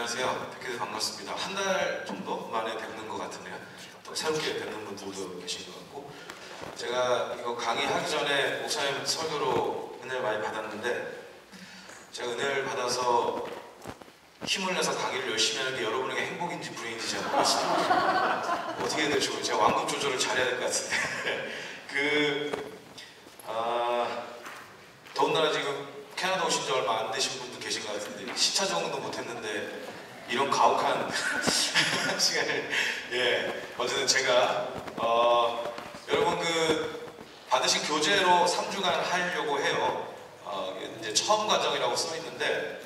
안녕하세요. 백혜대 반갑습니다. 한 달 정도 만에 뵙는 것 같으네요. 또 새롭게 뵙는 분들도 계신 것 같고, 제가 이거 강의하기 전에 목사님 설교로 은혜를 많이 받았는데, 제가 은혜를 받아서 힘을 내서 강의를 열심히 하는 게 여러분에게 행복인지 불행인지 잘 모르겠습니다. 어떻게 해야 될지 모르겠어요. 제가 완급 조절을 잘해야 될 것 같은데 더군다나 지금 캐나다 오신 지 얼마 안 되신 분도 계신 것 같은데 시차 적응도 못했는데 이런 가혹한 시간을 어쨌든 제가 여러분 받으신 교재로 3주간 하려고 해요. 이제 처음 과정이라고 써 있는데,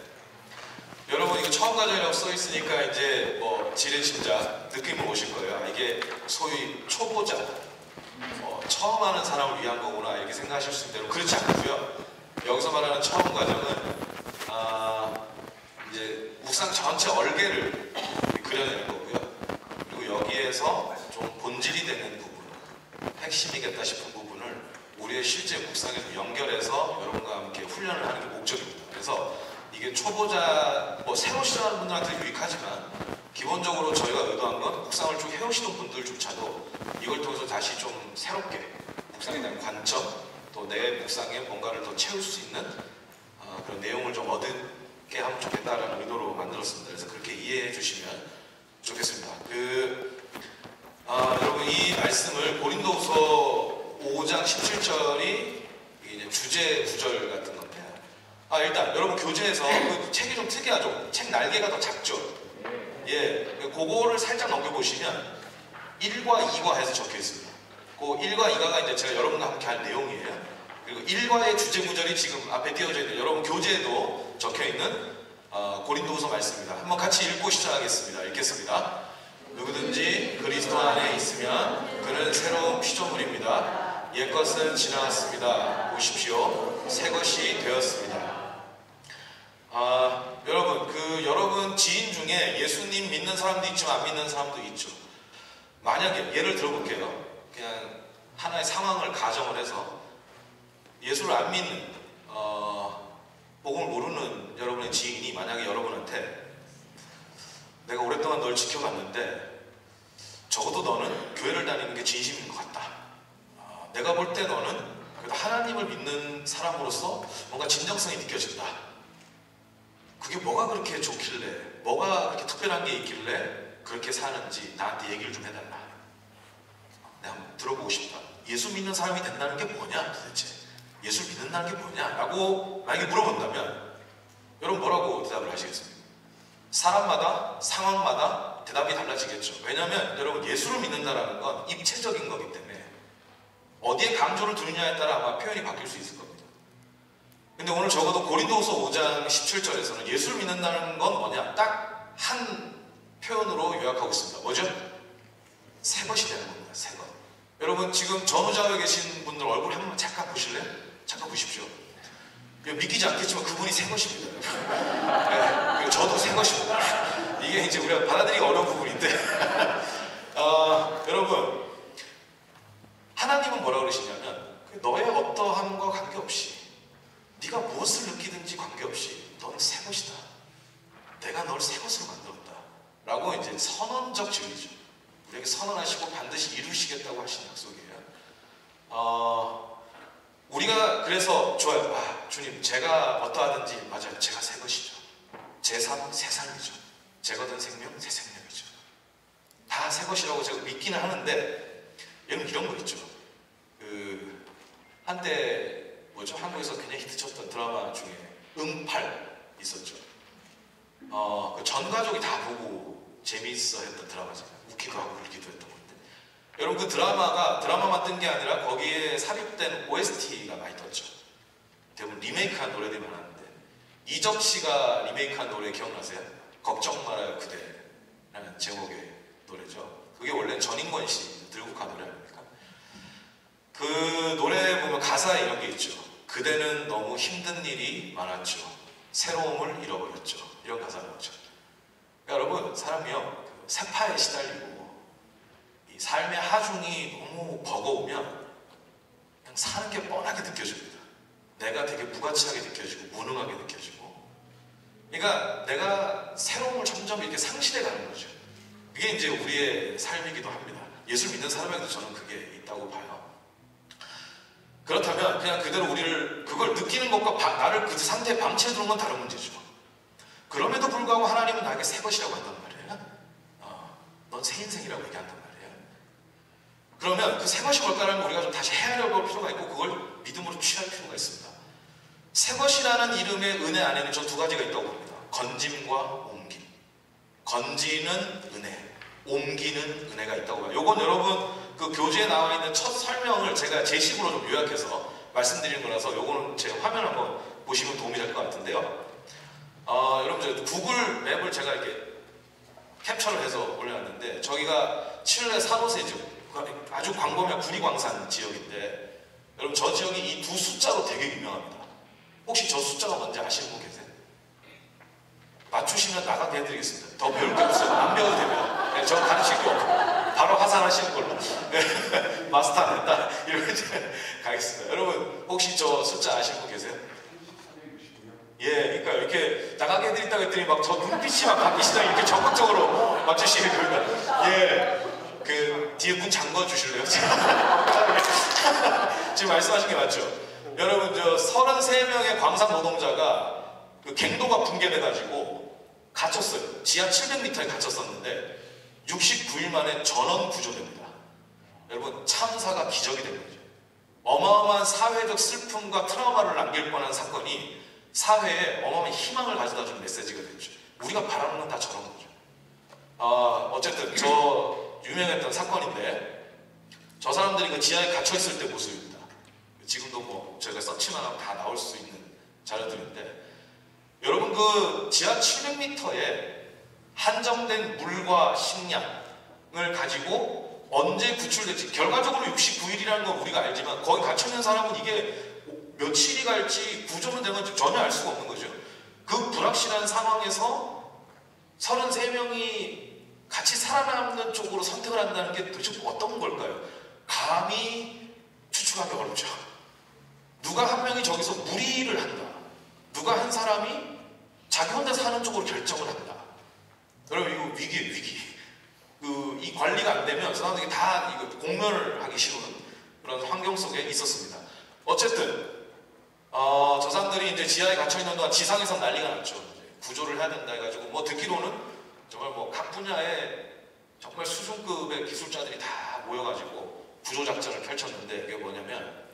여러분 이거 처음 과정이라고 써 있으니까 이제 뭐 지레신자 느낌을 오실 거예요. 이게 소위 초보자, 처음 하는 사람을 위한 거구나 이렇게 생각하실 수 있는 대로 그렇지 않고요. 여기서 말하는 처음 과정은 이제 묵상 전체 얼개를 그려내는 거고요. 그리고 여기에서 좀 본질이 되는 부분, 핵심이겠다 싶은 부분을 우리의 실제 묵상에 좀 연결해서 여러분과 함께 훈련을 하는 게 목적입니다. 그래서 이게 초보자, 새로 시작하는 분들한테 유익하지만 기본적으로 저희가 의도한 건 묵상을 쭉 해오시는 분들조차도 이걸 통해서 다시 좀 새롭게 묵상에 대한 관점, 또 내 묵상에 뭔가를 더 채울 수 있는 그런 내용을 좀 얻게 하면 좋겠다라는 의도로 만들었습니다. 그래서 그렇게 이해해 주시면 좋겠습니다. 여러분 이 말씀을 고린도후서 5장 17절이 이제 주제 구절 같은 건데, 일단 여러분 교재에서 그 책이 좀 특이하죠. 책 날개가 더 작죠. 그거를 살짝 넘겨보시면 1과 2과 해서 적혀 있습니다. 그 1과 2가가 이제 제가 여러분과 함께 할 내용이에요. 그리고 1과의 주제 구절이 지금 앞에 띄어져 있는 여러분 교재에도 적혀 있는 고린도후서 말씀입니다. 한번 같이 읽고 시작하겠습니다. 읽겠습니다. 누구든지 그리스도 안에 있으면 그는 새로운 피조물입니다. 옛것은 지나갔습니다. 보십시오. 새것이 되었습니다. 여러분 지인 중에 예수님 믿는 사람도 있지만 안 믿는 사람도 있죠. 만약에 예를 들어볼게요. 그냥 하나의 상황을 가정을 해서 예수를 안 믿는 복음을 모르는 여러분의 지인이 만약에 여러분한테 내가 오랫동안 널 지켜봤는데 적어도 너는 교회를 다니는 게 진심인 것 같다. 내가 볼 때 너는 그래도 하나님을 믿는 사람으로서 뭔가 진정성이 느껴진다. 그게 뭐가 그렇게 좋길래, 뭐가 그렇게 특별한 게 있길래 그렇게 사는지 나한테 얘기를 좀 해달라. 내가 한번 들어보고 싶다. 예수 믿는 사람이 된다는 게 뭐냐 도대체? 예수를 믿는다는 게 뭐냐? 라고 만약에 물어본다면 여러분 뭐라고 대답을 하시겠습니까? 사람마다 상황마다 대답이 달라지겠죠. 왜냐하면 여러분 예수를 믿는다는 건 입체적인 거기 때문에 어디에 강조를 두느냐에 따라 아마 표현이 바뀔 수 있을 겁니다. 근데 오늘 적어도 고린도후서 5장 17절에서는 예수를 믿는다는 건 뭐냐? 딱 한 표현으로 요약하고 있습니다. 뭐죠? 새 것이 되는 겁니다. 새 것. 여러분 지금 전후좌우에 계신 분들 얼굴 한 번만 잠깐 보실래요? 잠깐 보십시오. 믿기지 않겠지만 그분이 새 것입니다. 그리고 저도 새 것입니다. 이게 이제 우리가 받아들이기 어려운 부분인데 여러분 하나님은 뭐라고 그러시냐면 너의 어떠함과 관계없이 네가 무엇을 느끼든지 관계없이 너는 새 것이다. 내가 너를 새 것으로 만들었다. 라고 이제 선언적 진리죠. 우리에게 선언하시고 반드시 이루시겠다고 하신 약속이에요. 우리가 그래서 좋아요. 주님 제가 어떠하든지 맞아요. 제가 새 것이죠. 제 삶, 새 삶이죠. 제가 얻은 생명, 새 생명이죠. 다 새 것이라고 제가 믿기는 하는데 여러분 이런 거 있죠. 한때 한국에서 굉장히 히트쳤던 드라마 중에 응팔 있었죠. 그 전 가족이 다 보고 재미있어 했던 드라마잖아요. 웃기도 하고 울기도 했던 건데 여러분 그 드라마만 뜬 게 아니라 거기에 삽입된 OST가 많이 떴죠. 대부분 리메이크한 노래들이 많았는데 이적 씨가 리메이크한 노래 기억나세요? 걱정 말아요 그대라는 제목의 노래죠. 그게 원래는 전인권 씨 들국화 노래 아닙니까? 그 노래에 보면 가사에 이런 게 있죠. 그대는 너무 힘든 일이 많았죠. 새로움을 잃어버렸죠. 이런 가사가 나오죠. 그러니까 여러분 사람이요 세파에 시달리고 이 삶의 하중이 너무 버거우면 그냥 사는 게 뻔하게 느껴집니다. 내가 되게 무가치하게 느껴지고 무능하게 느껴지고, 그러니까 내가 새로움을 정말 점점 이렇게 상실해 가는 거죠. 그게 이제 우리의 삶이기도 합니다. 예수를 믿는 사람에게도 저는 그게 있다고 봐요. 그렇다면 그냥 그대로 우리를 그걸 느끼는 것과 나를 그 상태에 방치해 두는 건 다른 문제죠. 그럼에도 불구하고 하나님은 나에게 새 것이라고 한단 말이에요. 넌 새 인생이라고 얘기한단 말이에요. 그러면 그 새 것이 뭘까라는 걸 우리가 좀 다시 헤아려 볼 필요가 있고 그걸 믿음으로 취할 필요가 있습니다. 새 것이라는 이름의 은혜 안에는 저 두 가지가 있다고 봅니다. 건짐과 옮김. 건지는 은혜, 옮기는 은혜가 있다고 봐요. 요건 여러분 그 교재에 나와 있는 첫 설명을 제가 제 식으로 좀 요약해서 말씀드린 거라서 요거는 제 화면 한번 보시면 도움이 될 것 같은데요. 여러분 구글 맵을 제가 이렇게 캡처를 해서 올려놨는데 저기가 칠레 사도세죠. 아주 광범위한 구리광산 지역인데 여러분 저 지역이 이 두 숫자로 되게 유명합니다. 혹시 저 숫자가 뭔지 아시는 분 계세요? 맞추시면 나가게 해드리겠습니다. 더 배울 게 없어요. 안 배워도 되면. 네, 저 가르칠 게 없고 바로 하산하시는 걸로. 네, 마스터 안 했다. 이렇게 이제 가겠습니다. 여러분 혹시 저 숫자 아시는 분 계세요? 예, 그러니까 이렇게 나가게 해드린다고 했더니 막 저 눈빛이 막 바뀌시다 이렇게 적극적으로 맞추시는 겁니다. 예, 그 뒤에 문 잠궈 주실래요? 지금 말씀하신 게 맞죠? 여러분 저 33명의 광산 노동자가 그 갱도가 붕괴돼가지고 갇혔어요. 지하 700m에 갇혔었는데 69일 만에 전원 구조됩니다. 여러분 참사가 기적이 된 거죠. 어마어마한 사회적 슬픔과 트라우마를 남길 뻔한 사건이 사회에 어마어마한 희망을 가져다 준 메시지가 됐죠. 우리가 바라는 건 다 저런 거죠. 어쨌든 저 유명했던 사건인데 저 사람들이 그 지하에 갇혀있을 때 모습입니다. 지금도 뭐 저희가 서치만 하면 다 나올 수 있는 자료들인데 여러분 그 지하 700m에 한정된 물과 식량을 가지고 언제 구출될지 결과적으로 69일이라는 건 우리가 알지만 거기 갇혀있는 사람은 이게 며칠이 갈지 구조는 된 건지 전혀 알 수가 없는 거죠. 그 불확실한 상황에서 33명이 같이 살아남는 쪽으로 선택을 한다는 게 도대체 어떤 걸까요? 감히 추측하기 어렵죠. 누가 한 명이 저기서 무리를 한다. 누가 한 사람이 자기 혼자 사는 쪽으로 결정을 한다. 여러분 이거 위기예요, 위기. 이 관리가 안 되면 사람들이 다 이거 공멸을 하기 쉬운 그런 환경 속에 있었습니다. 어쨌든 저 사람들이 이제 지하에 갇혀 있는 동안 지상에서 난리가 났죠. 구조를 해야 된다 해가지고 뭐 듣기로는 정말 뭐 각 분야의 정말 수준급의 기술자들이 다 모여가지고 구조 작전을 펼쳤는데 이게 뭐냐면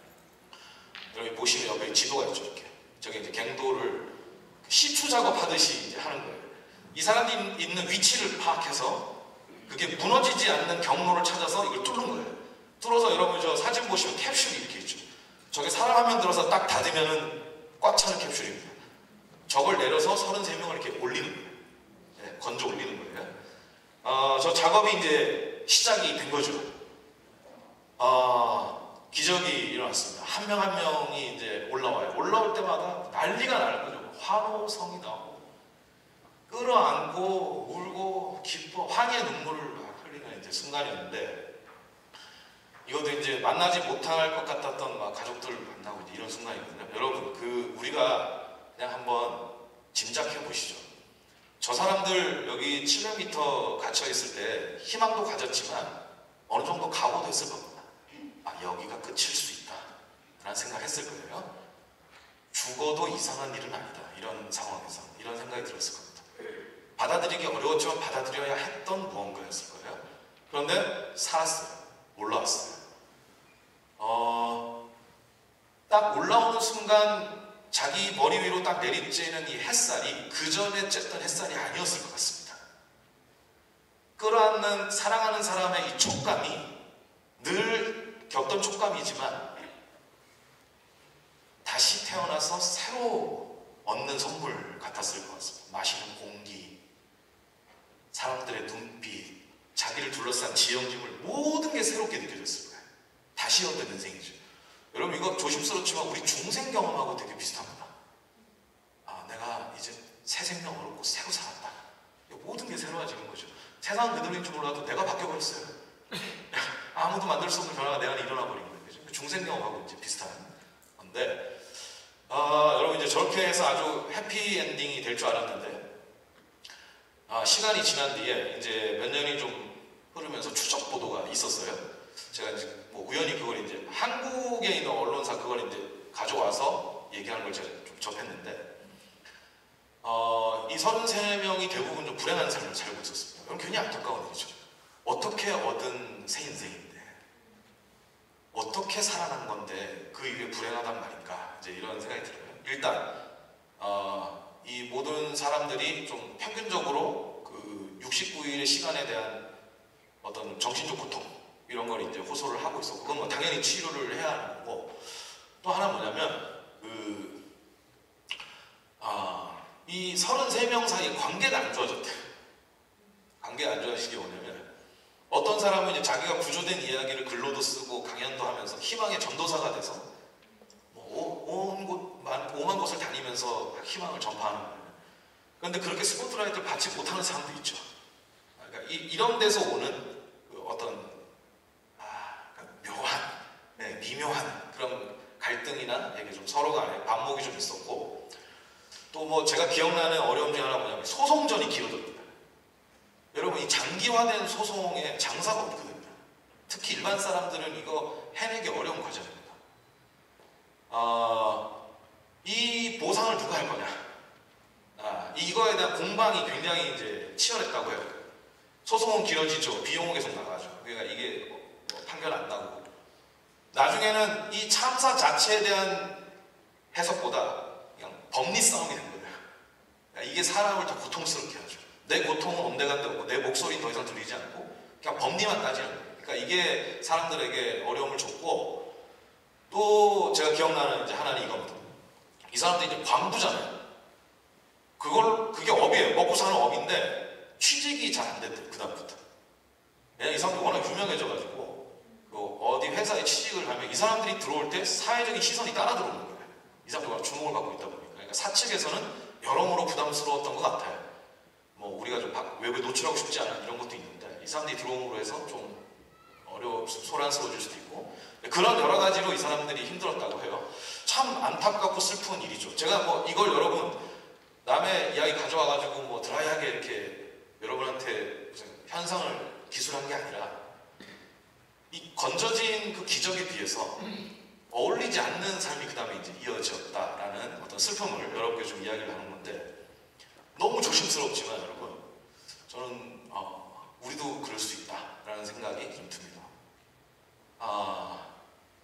여기 보시면 옆에 지도가 있죠. 이렇게 저기 이제 갱도를 시추 작업하듯이 이제 하는 거예요. 이 사람들이 있는 위치를 파악해서 그게 무너지지 않는 경로를 찾아서 이걸 뚫는 거예요. 뚫어서 여러분 저 사진 보시면 캡슐이 이렇게 있죠. 저게 사람 한 명 들어서 딱 닫으면은 꽉 차는 캡슐입니다. 저걸 내려서 33명을 이렇게 올리는 거예요. 네, 건져 올리는 거예요. 저 작업이 이제 시작이 된 거죠. 기적이 일어났습니다. 한 명 한 명이 이제 올라와요. 올라올 때마다 난리가 나는 거죠. 환호성이 나오고 끌어안고 울고 기뻐 환희의 눈물을 막 흘리는 이제 순간이었는데 이것도 이제 만나지 못할 것 같았던 막 가족들을 만나고 이제 이런 순간이거든요. 여러분 우리가 그냥 한번 짐작해 보시죠. 저 사람들 여기 700m 갇혀 있을 때 희망도 가졌지만 어느 정도 각오도 했을 겁니다. 여기가 끝일 수 있다 라는 생각을 했을 거예요. 죽어도 이상한 일은 아니다. 이런 상황에서 이런 생각이 들었을 겁니다. 받아들이기 어려웠지만 받아들여야 했던 무언가였을 거예요. 그런데 살았어요. 올라왔어요. 딱 올라오는 순간 자기 머리 위로 딱 내리쬐는 이 햇살이 그 전에 쬐던 햇살이 아니었을 것 같습니다. 끌어안는 사랑하는 사람의 이 촉감이 늘 겪던 촉감이지만 다시 태어나서 새로 얻는 선물 같았을 것 같습니다. 마시는 공기, 사람들의 눈빛, 자기를 둘러싼 지형지물 모든 게 새롭게 느껴졌을 거예요. 다시 얻는 인생이죠. 여러분 이거 조심스럽지만 우리 중생 경험하고 되게 비슷합니다. 내가 이제 새 생명 얻고 새로 살았다. 모든 게 새로워지는 거죠. 세상은 그대로인 줄 몰라도 내가 바뀌어버렸어요. 아무도 만들 수 없는 변화가 내 안에 일어나 버린 거예요. 중생 경험하고 이제 비슷한 건데 여러분 이제 저렇게 해서 아주 해피 엔딩이 될 줄 알았는데 시간이 지난 뒤에 이제 몇 년이 좀 흐르면서 추적 보도가 있었어요. 제가 이제 뭐 우연히 그걸 이제 한국에 있는 언론사 그걸 이제 가져와서 얘기하는 걸 제가 좀 접했는데, 이 33명이 대부분 좀 불행한 삶을 살고 있었습니다. 그럼 괜히 안타까운 일이죠. 어떻게 얻은 새 인생인데, 어떻게 살아난 건데 그 이후에 불행하단 말인가, 이제 이런 생각이 들어요. 일단 이 모든 사람들이 좀 평균적으로 그 69일의 시간에 대한 어떤 정신적 고통 이런 걸 이제 호소를 하고 있었고, 그건 뭐 당연히 치료를 해야 하는 거고, 또 하나 뭐냐면 이 33명 사이 관계가 안 좋아졌대요. 관계가 안 좋아지는 게 뭐냐면, 어떤 사람은 이제 자기가 구조된 이야기를 글로도 쓰고 강연도 하면서 희망의 전도사가 돼서 뭐 5만 곳을 다니면서 희망을 전파하는 거예요. 그런데 그렇게 스포트라이트를 받지 못하는 사람도 있죠. 그러니까 이런 데서 오는 그 어떤 묘한, 미묘한 그런 갈등이나 이게 좀 서로 간에 반목이 좀 있었고, 또 뭐 제가 기억나는 어려움 중에 하나 뭐냐면 소송전이 길어졌다. 여러분, 이 장기화된 소송에 장사가 없거든요. 특히 일반 사람들은 이거 해내기 어려운 과정입니다. 이 보상을 누가 할 거냐? 이거에 대한 공방이 굉장히 이제 치열했다고 해요. 소송은 길어지죠. 비용은 계속 나가죠. 그러니까 이게 뭐 판결 안 나고, 나중에는 이 참사 자체에 대한 해석보다 그냥 법리 싸움이 된 거예요. 그러니까 이게 사람을 더 고통스럽게 하죠. 내 고통은 온데간데 없고 내 목소리는 더 이상 들리지 않고 그냥 법리만 따지는 거예요. 그러니까 이게 사람들에게 어려움을 줬고, 또 제가 기억나는 이제 하나는 이겁니다. 이 사람들이 이제 광부잖아요. 그게 업이에요. 먹고 사는 업인데 취직이 잘 안 됐대요. 그다음부터. 이 사람들이 워낙 유명해져가지고 어디 회사에 취직을 하면 이 사람들이 들어올 때 사회적인 시선이 따라 들어오는 거예요. 이 사람들이 주목을 받고 있다 보니까. 그러니까 사측에서는 여러모로 부담스러웠던 것 같아요. 뭐 우리가 좀 외부에 노출하고 싶지 않은 이런 것도 있는데, 이 사람들이 들어옴으로 해서 좀 소란스러워질 수도 있고, 그런 여러 가지로 이 사람들이 힘들었다고 해요. 참 안타깝고 슬픈 일이죠. 제가 뭐 이걸 여러분 남의 이야기 가져와가지고 뭐 드라이하게 이렇게 여러분한테 무슨 현상을 기술한 게 아니라, 이 건져진 그 기적에 비해서 어울리지 않는 삶이 그 다음에 이제 이어졌다라는 어떤 슬픔을 여러분께 좀 이야기를 하는 건데, 너무 조심스럽지만 여러분, 저는 우리도 그럴 수 있다라는 생각이 좀 듭니다.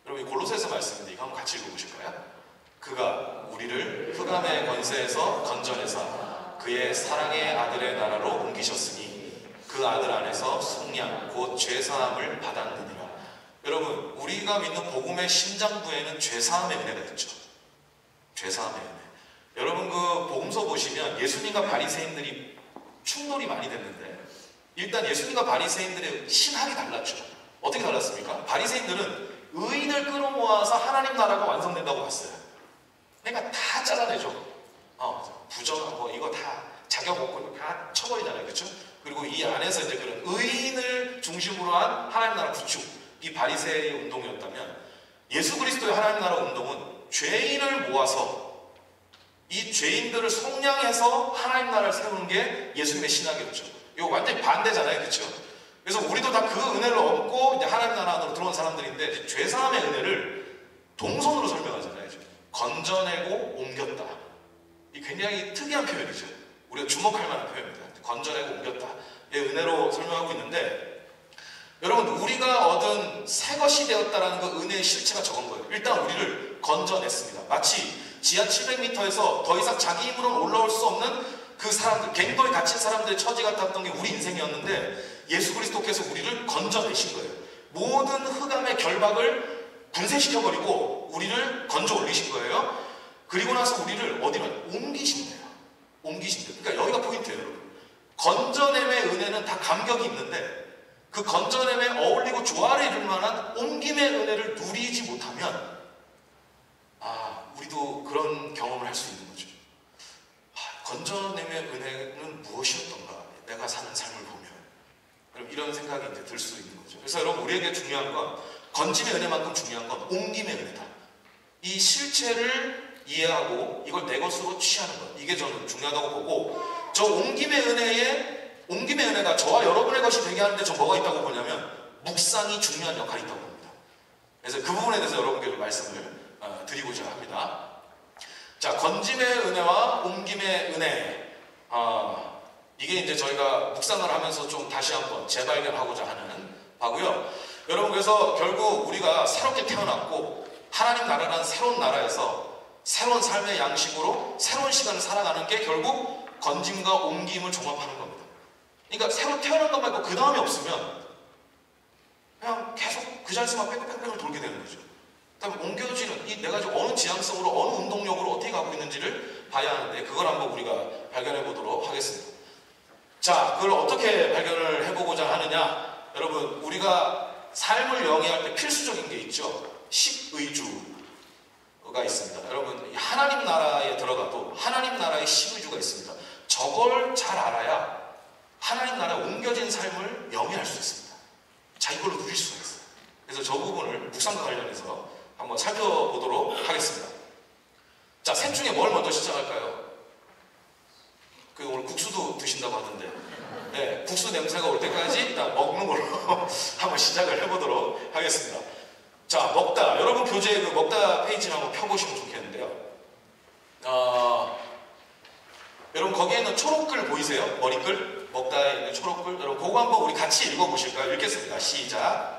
여러분, 이 골로새서 말씀인데 이거 한번 같이 읽어보실까요? 그가 우리를 흑암의 권세에서 건져내사 그의 사랑의 아들의 나라로 옮기셨으니 그 아들 안에서 속량 곧 죄사함을 받았느니라. 여러분, 우리가 믿는 복음의 심장부에는 죄사함의 은혜가 있죠. 죄사함의 은혜. 여러분, 그 복음서 보시면 예수님과 바리새인들이 충돌이 많이 됐는데, 일단 예수님과 바리새인들의 신학이 달랐죠. 어떻게 달랐습니까? 바리새인들은 의인을 끌어모아서 하나님 나라가 완성된다고 봤어요. 그러니까 다 잘라내죠. 부정, 뭐 이거 다 자격 없고 이거 다 쳐버리잖아요, 그렇죠? 그리고 이 안에서 이제 그런 의인을 중심으로 한 하나님 나라 구축, 이 바리새의 운동이었다면, 예수 그리스도의 하나님 나라 운동은 죄인을 모아서 이 죄인들을 속량해서 하나님 나라를 세우는 게 예수님의 신학이었죠. 이거 완전히 반대잖아요, 그렇죠? 그래서 우리도 다 그 은혜를 얻고 이제 하나님 나라 안으로 들어온 사람들인데, 죄사함의 은혜를 동선으로 설명하잖아요. 건져내고 옮겼다. 이 굉장히 특이한 표현이죠. 우리가 주목할 만한 표현입니다. 건져내고 옮겼다. 이 은혜로 설명하고 있는데, 여러분, 우리가 얻은 새 것이 되었다라는 그 은혜의 실체가 저건 거예요. 일단 우리를 건져냈습니다. 마치 지하 700m에서 더 이상 자기 힘으로는 올라올 수 없는 그 사람들, 갱도에 갇힌 사람들의 처지 같았던 게 우리 인생이었는데, 예수 그리스도께서 우리를 건져내신 거예요. 모든 흑암의 결박을 분쇄시켜버리고 우리를 건져 올리신 거예요. 그리고 나서 우리를 어디로 옮기신대요. 옮기신대요. 그러니까 여기가 포인트예요, 여러분. 건져냄의 은혜는 다 감격이 있는데, 그 건져냄에 어울리고 조화를 이룰 만한 옮김의 은혜를 누리지 못하면 우리도 그런 경험을 할 수 있는 거죠. 건져냄의 은혜는 무엇이었던가, 내가 사는 삶을 보면. 그럼 이런 생각이 이제 들 수 있는 거죠. 그래서 여러분, 우리에게 중요한 건, 건짐의 은혜만큼 중요한 건 옮김의 은혜다. 이 실체를 이해하고 이걸 내 것으로 취하는 것, 이게 저는 중요하다고 보고, 저 옮김의 은혜에 옮김의 은혜가 저와 여러분의 것이 되게 하는데 저 뭐가 있다고 보냐면 묵상이 중요한 역할이 있다고 봅니다. 그래서 그 부분에 대해서 여러분께 좀 말씀을 드리고자 합니다. 자, 건짐의 은혜와 옮김의 은혜, 이게 이제 저희가 묵상을 하면서 좀 다시 한번 재발견하고자 하는 바고요. 여러분, 그래서 결국 우리가 새롭게 태어났고 하나님 나라라는 새로운 나라에서 새로운 삶의 양식으로 새로운 시간을 살아가는 게 결국 건짐과 옮김을 종합하는 겁니다. 그러니까 새로 태어난 것 말고 그 다음이 없으면 그냥 계속 그 자리에서만 뺑뺑뺑뺑을 돌게 되는 거죠. 그다음에 옮겨지는 이 내가 지금 어느 지향성으로 어느 운동력으로 어떻게 가고 있는지를 봐야 하는데 그걸 한번 우리가 발견해 보도록 하겠습니다. 자, 그걸 어떻게 발견을 해보고자 하느냐? 여러분, 우리가 삶을 영위할 때 필수적인 게 있죠. 십의주가 있습니다. 여러분, 하나님 나라에 들어가도 하나님 나라의 십의주가 있습니다. 저걸 잘 알아야 하나님 나라에 옮겨진 삶을 영위할 수 있습니다. 자, 이걸로 누릴 수가 있어요. 그래서 저 부분을 묵상과 관련해서 한번 살펴보도록 하겠습니다. 자, 셋 중에 뭘 먼저 시작할까요? 오늘 국수도 드신다고 하던데, 네, 국수 냄새가 올 때까지 일단 먹는 걸로 한번 시작을 해보도록 하겠습니다. 자, 먹다. 여러분 교재에 그 먹다 페이지를 한번 펴보시면 좋겠는데요. 여러분 거기에 있는 초록글 보이세요? 머리글? 먹다에 있는 초록글? 여러분 그거 한번 우리 같이 읽어보실까요? 읽겠습니다. 시작.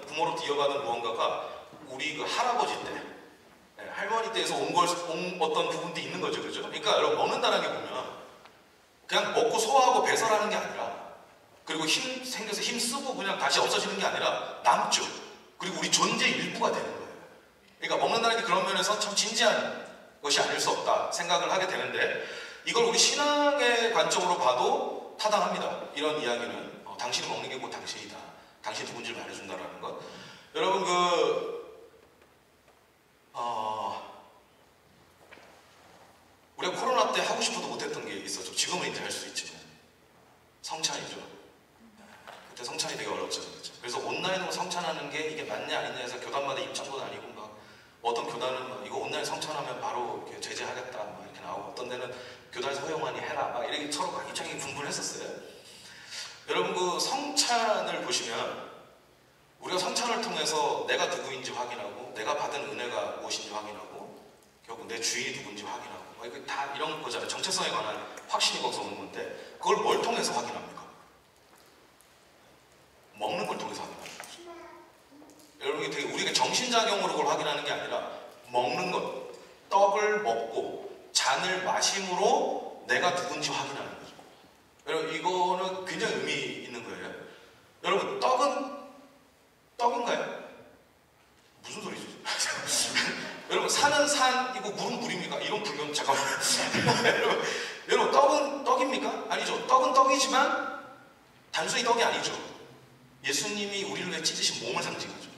부모로부터 이어받은 무언가가 우리 그 할아버지 때, 할머니 때에서 온 어떤 부분도 있는 거죠, 그죠? 그러니까 여러분 먹는다는 게 보면 그냥 먹고 소화하고 배설하는 게 아니라, 그리고 힘 생겨서 힘 쓰고 그냥 다시 없어지는 게 아니라 남죠. 그리고 우리 존재의 일부가 되는 거예요. 그러니까 먹는다는 게 그런 면에서 참 진지한 것이 아닐 수 없다 생각을 하게 되는데, 이걸 우리 신앙의 관점으로 봐도 타당합니다. 이런 이야기는 당신이 먹는 게 곧 당신이다. 당신이 누군지를 말해준다라는 것. 여러분 우리가 코로나 때 하고 싶어도 못했던 게 있었죠. 지금은 이제 할 수 있지만 성찬이죠. 그때 성찬이 되게 어렵죠. 그렇죠? 그래서 온라인으로 성찬하는 게 이게 맞냐 아니냐 해서 교단마다 입장도 나뉘고 막 어떤 교단은 막 이거 온라인 성찬하면 바로 이렇게 제재하겠다 막 이렇게 나오고, 어떤 데는 교단에서 허용하니 해라 막 이렇게 서로 막 입장이 분분했었어요. 여러분 그 성찬을 보시면 우리가 성찬을 통해서 내가 누구인지 확인하고 내가 받은 은혜가 무엇인지 확인하고 결국 내 주인이 누군지 확인하고 이거 다 이런 거잖아요. 정체성에 관한 확신이 거기서 오는 건데, 그걸 뭘 통해서 확인합니까? 먹는 걸 통해서 확인합니다. 여러분 이게 되게 우리가 정신작용으로 그걸 확인하는 게 아니라 먹는 것, 떡을 먹고 잔을 마심으로 내가 누군지 확인하는 거죠. 여러분 이거는 굉장히 의미 있는 거예요. 여러분 떡인가요? 무슨 소리죠? 여러분 산은 산이고 물은 물입니까? 이런 불경 잠깐만. 여러분 떡은 떡입니까? 아니죠. 떡은 떡이지만 단순히 떡이 아니죠. 예수님이 우리를 위해 찢으신 몸을 상징하죠.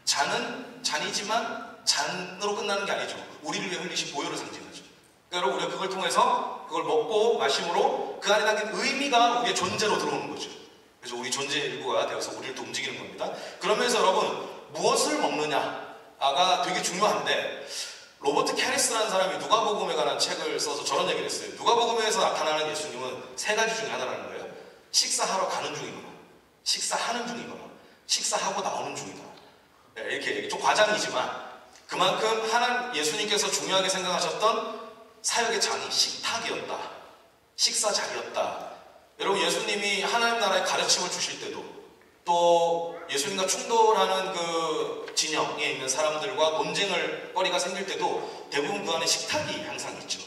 잔은 잔이지만 잔으로 끝나는 게 아니죠. 우리를 위해 흘리신 보혈을 상징하죠. 그러니까 여러분 우리가 그걸 통해서 그걸 먹고 마심으로 그 안에 담긴 의미가 우리의 존재로 들어오는 거죠. 그래서 우리 존재의 일부가 되어서 우리를 또 움직이는 겁니다. 그러면서 여러분 무엇을 먹느냐가 되게 중요한데, 로버트 캐리스라는 사람이 누가복음에 관한 책을 써서 저런 얘기를 했어요. 누가복음에서 나타나는 예수님은 세 가지 중에 하나라는 거예요. 식사하러 가는 중이거나, 식사하는 중이거나, 식사하고 나오는 중이다. 이렇게 좀 과장이지만 그만큼 예수님께서 중요하게 생각하셨던 사역의 장이 식탁이었다. 식사 자리였다. 여러분, 예수님이 하나님 나라의 가르침을 주실 때도, 또 예수님과 충돌하는 그 진영에 있는 사람들과 논쟁을 거리가 생길 때도 대부분 그 안에 식탁이 항상 있죠.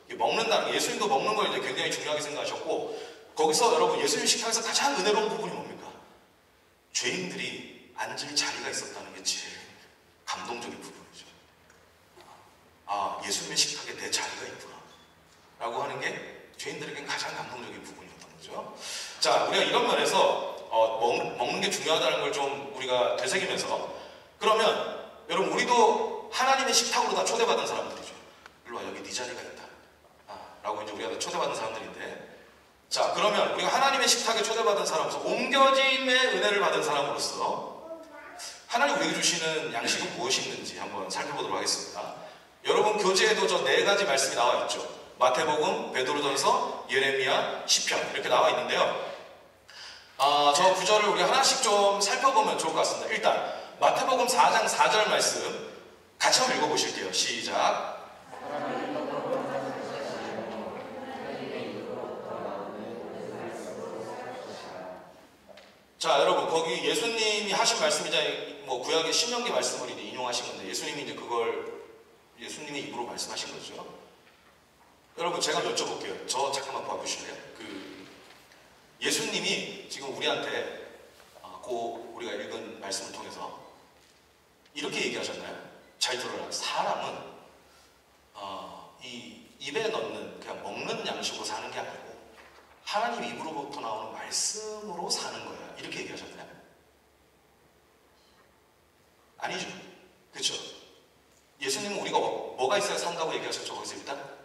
먹는다는 게, 예수님도 먹는 걸 이제 굉장히 중요하게 생각하셨고, 거기서 여러분, 예수님 식탁에서 가장 은혜로운 부분이 뭡니까? 죄인들이 앉을 자리가 있었다는 게 제일 감동적인 부분이죠. 아, 예수님의 식탁에 내 자리가 있구나 라고 하는 게 죄인들에겐 가장 감동적인 부분이었던 거죠. 자, 우리가 이런 면에서 먹는 게 중요하다는 걸 좀 우리가 되새기면서, 그러면 여러분, 우리도 하나님의 식탁으로 다 초대받은 사람들이죠. 일로 와, 여기 네 자리가 있다 라고 이제 우리가 다 초대받은 사람들인데, 자, 그러면 우리가 하나님의 식탁에 초대받은 사람으로서, 옮겨짐의 은혜를 받은 사람으로서 하나님 우리에게 주시는 양식은 무엇이 있는지 한번 살펴보도록 하겠습니다. 여러분, 교재에도 저 4가지 말씀이 나와 있죠. 마태복음, 베드로전서, 예레미야, 시편 이렇게 나와 있는데요. 저 구절을 우리 하나씩 좀 살펴보면 좋을 것 같습니다. 일단 마태복음 4장 4절 말씀 같이 한번 읽어보실게요. 시작. 자, 여러분, 거기 예수님이 하신 말씀이자 뭐 구약의 신명기 말씀을 이제 인용하신 건데, 예수님이 이제 그걸 예수님의 입으로 말씀하신 거죠. 여러분, 제가 여쭤볼게요. 저 잠깐만 봐주실래요? 예수님이 지금 우리한테 우리가 읽은 말씀을 통해서 이렇게 얘기하셨나요? 잘 들어라. 사람은 이 입에 넣는, 그냥 먹는 양식으로 사는 게 아니고 하나님 입으로부터 나오는 말씀으로 사는 거야. 이렇게 얘기하셨나요? 아니죠. 그렇죠? 예수님은 우리가 뭐가 있어야 산다고 얘기하셨죠? 거기서 일단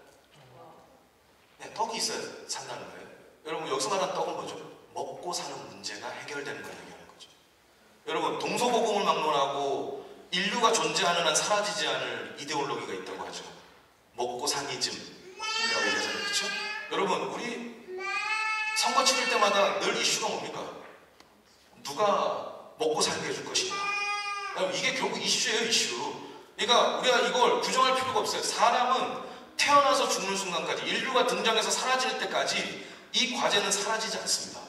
네, 떡이 있어야 산다는 거예요. 여러분, 여기서 말하는 떡은 뭐죠? 먹고 사는 문제가 해결되는 걸 얘기하는 거죠. 여러분, 동서고금을 막론하고 인류가 존재하는 한 사라지지 않을 이데올로기가 있다고 하죠. 먹고 사니즘이라고 얘기하잖아요. 그렇죠? 여러분, 우리 선거 치를 때마다 늘 이슈가 뭡니까? 누가 먹고 살게 해줄 것이냐. 이게 결국 이슈예요, 이슈. 그러니까 우리가 이걸 부정할 필요가 없어요. 사람은 태어나서 죽는 순간까지, 인류가 등장해서 사라질 때까지 이 과제는 사라지지 않습니다.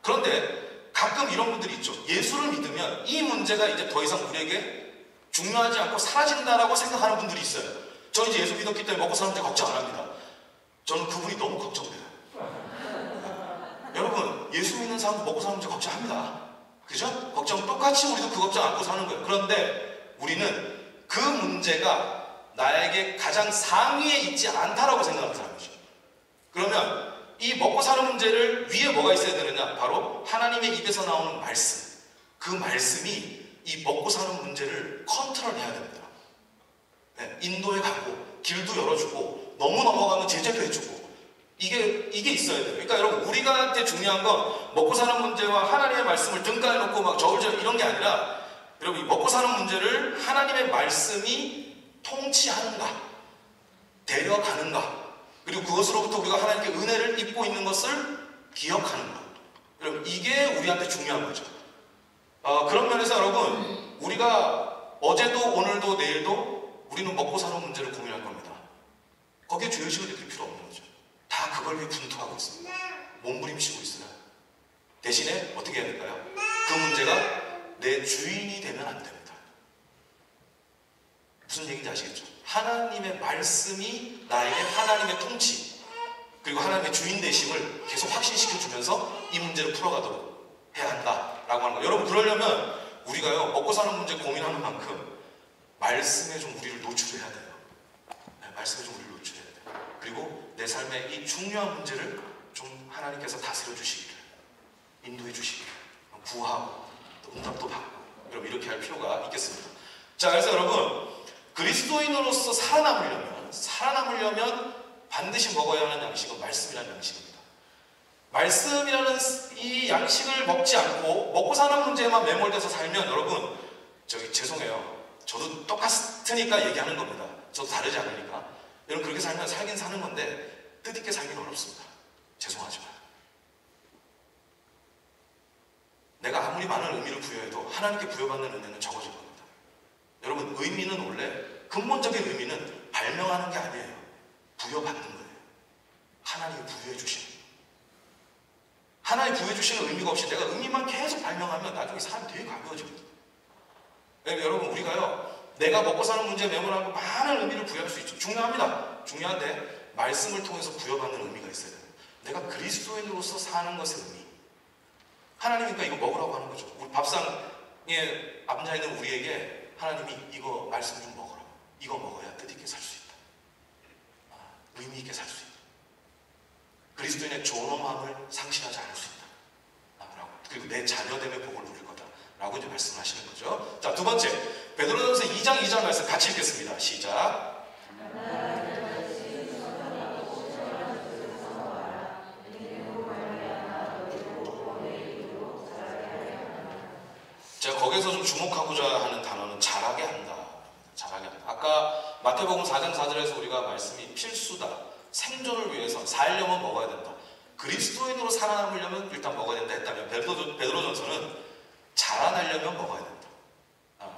그런데 가끔 이런 분들이 있죠. 예수를 믿으면 이 문제가 이제 더 이상 우리에게 중요하지 않고 사라진다라고 생각하는 분들이 있어요. 저는 이제 예수 믿었기 때문에 먹고 사는 문제 걱정 안 합니다. 저는 그분이 너무 걱정돼요. 여러분, 예수 믿는 사람도 먹고 사는 문제 걱정합니다. 그죠? 걱정 똑같이 우리도 그 걱정 안고 사는 거예요. 그런데 우리는 그 문제가 나에게 가장 상위에 있지 않다라고 생각하는 사람이죠. 그러면 이 먹고 사는 문제를 위에 뭐가 있어야 되느냐? 바로 하나님의 입에서 나오는 말씀. 그 말씀이 이 먹고 사는 문제를 컨트롤해야 됩니다. 네, 인도해 가고 길도 열어주고 너무 넘어가면 제재도 해주고 이게 있어야 돼요. 그러니까 여러분, 우리한테 중요한 건 먹고 사는 문제와 하나님의 말씀을 등가해 놓고 막 저울질 이런 게 아니라, 여러분, 이 먹고 사는 문제를 하나님의 말씀이 통치하는가, 데려가는가, 그리고 그것으로부터 우리가 하나님께 은혜를 입고 있는 것을 기억하는가. 여러분, 이게 우리한테 중요한 거죠. 그런 면에서 여러분, 우리가 어제도 오늘도 내일도 우리는 먹고 사는 문제를 고민할 겁니다. 거기에 죄의식을 느낄 필요 없는 거죠. 다 그걸 위해 분투하고 있습니다. 몸부림치고 있어요. 대신에 어떻게 해야 될까요? 그 문제가 내 주인이 되면 안 됩니다. 무슨 얘기인지 아시겠죠? 하나님의 말씀이 나에게 하나님의 통치, 그리고 하나님의 주인 되심을 계속 확신시켜주면서 이 문제를 풀어가도록 해야 한다라고 하는 거예요. 여러분, 그러려면 우리가요, 먹고 사는 문제 고민하는 만큼 말씀에 좀 우리를 노출해야 돼요. 네, 말씀에 좀 우리를 노출해야 돼요. 그리고 내 삶의 이 중요한 문제를 좀 하나님께서 다스려 주시기를, 인도해 주시기를, 구하고 또 응답도 받고, 여러분, 이렇게 할 필요가 있겠습니다. 자, 그래서 여러분, 그리스도인으로서 살아남으려면 반드시 먹어야 하는 양식은 말씀이라는 양식입니다. 말씀이라는 이 양식을 먹지 않고 먹고 사는 문제에만 매몰돼서 살면, 여러분, 죄송해요. 저도 똑같으니까 얘기하는 겁니다. 저도 다르지 않으니까. 여러분, 그렇게 살면 살긴 사는 건데 뜻있게 살긴 어렵습니다. 죄송하지만 내가 아무리 많은 의미를 부여해도 하나님께 부여받는 은혜는 적어질 겁니다. 여러분, 의미는 원래 근본적인 의미는 발명하는 게 아니에요. 부여받는 거예요. 하나님이 부여해 주시는. 하나님이 부여해 주시는 의미가 없이 내가 의미만 계속 발명하면 나중에 사람이 되게 가벼워집니다. 여러분, 우리가요, 내가 먹고 사는 문제에 매몰하고 많은 의미를 부여할 수 있죠. 중요합니다. 중요한데 말씀을 통해서 부여받는 의미가 있어야 돼요. 내가 그리스도인으로서 사는 것의 의미. 하나님이니까 이거 먹으라고 하는 거죠. 우리 밥상에 앉아 있는 우리에게 하나님이 이거 말씀 좀 먹어라. 이거 먹어야 뜻있게 살 수 있다. 의미 있게 살 수 있다. 그리스도인의 존엄함을 상실하지 않을 수 있다. 그리고 내 자녀됨의 복을 누릴 거다. 라고 이제 말씀하시는 거죠. 자, 두 번째, 베드로전서 2장 2절 말씀 같이 읽겠습니다. 시작. 제가 거기서 좀 주목하고자 하는 단어는 잘하게 한다. 잘하게 한다. 아까 마태복음 4장 4절에서 우리가 말씀이 필수다. 생존을 위해서 살려면 먹어야 된다. 그리스도인으로 살아남으려면 일단 먹어야 된다 했다면 베드로전서는 자라나려면 먹어야 된다.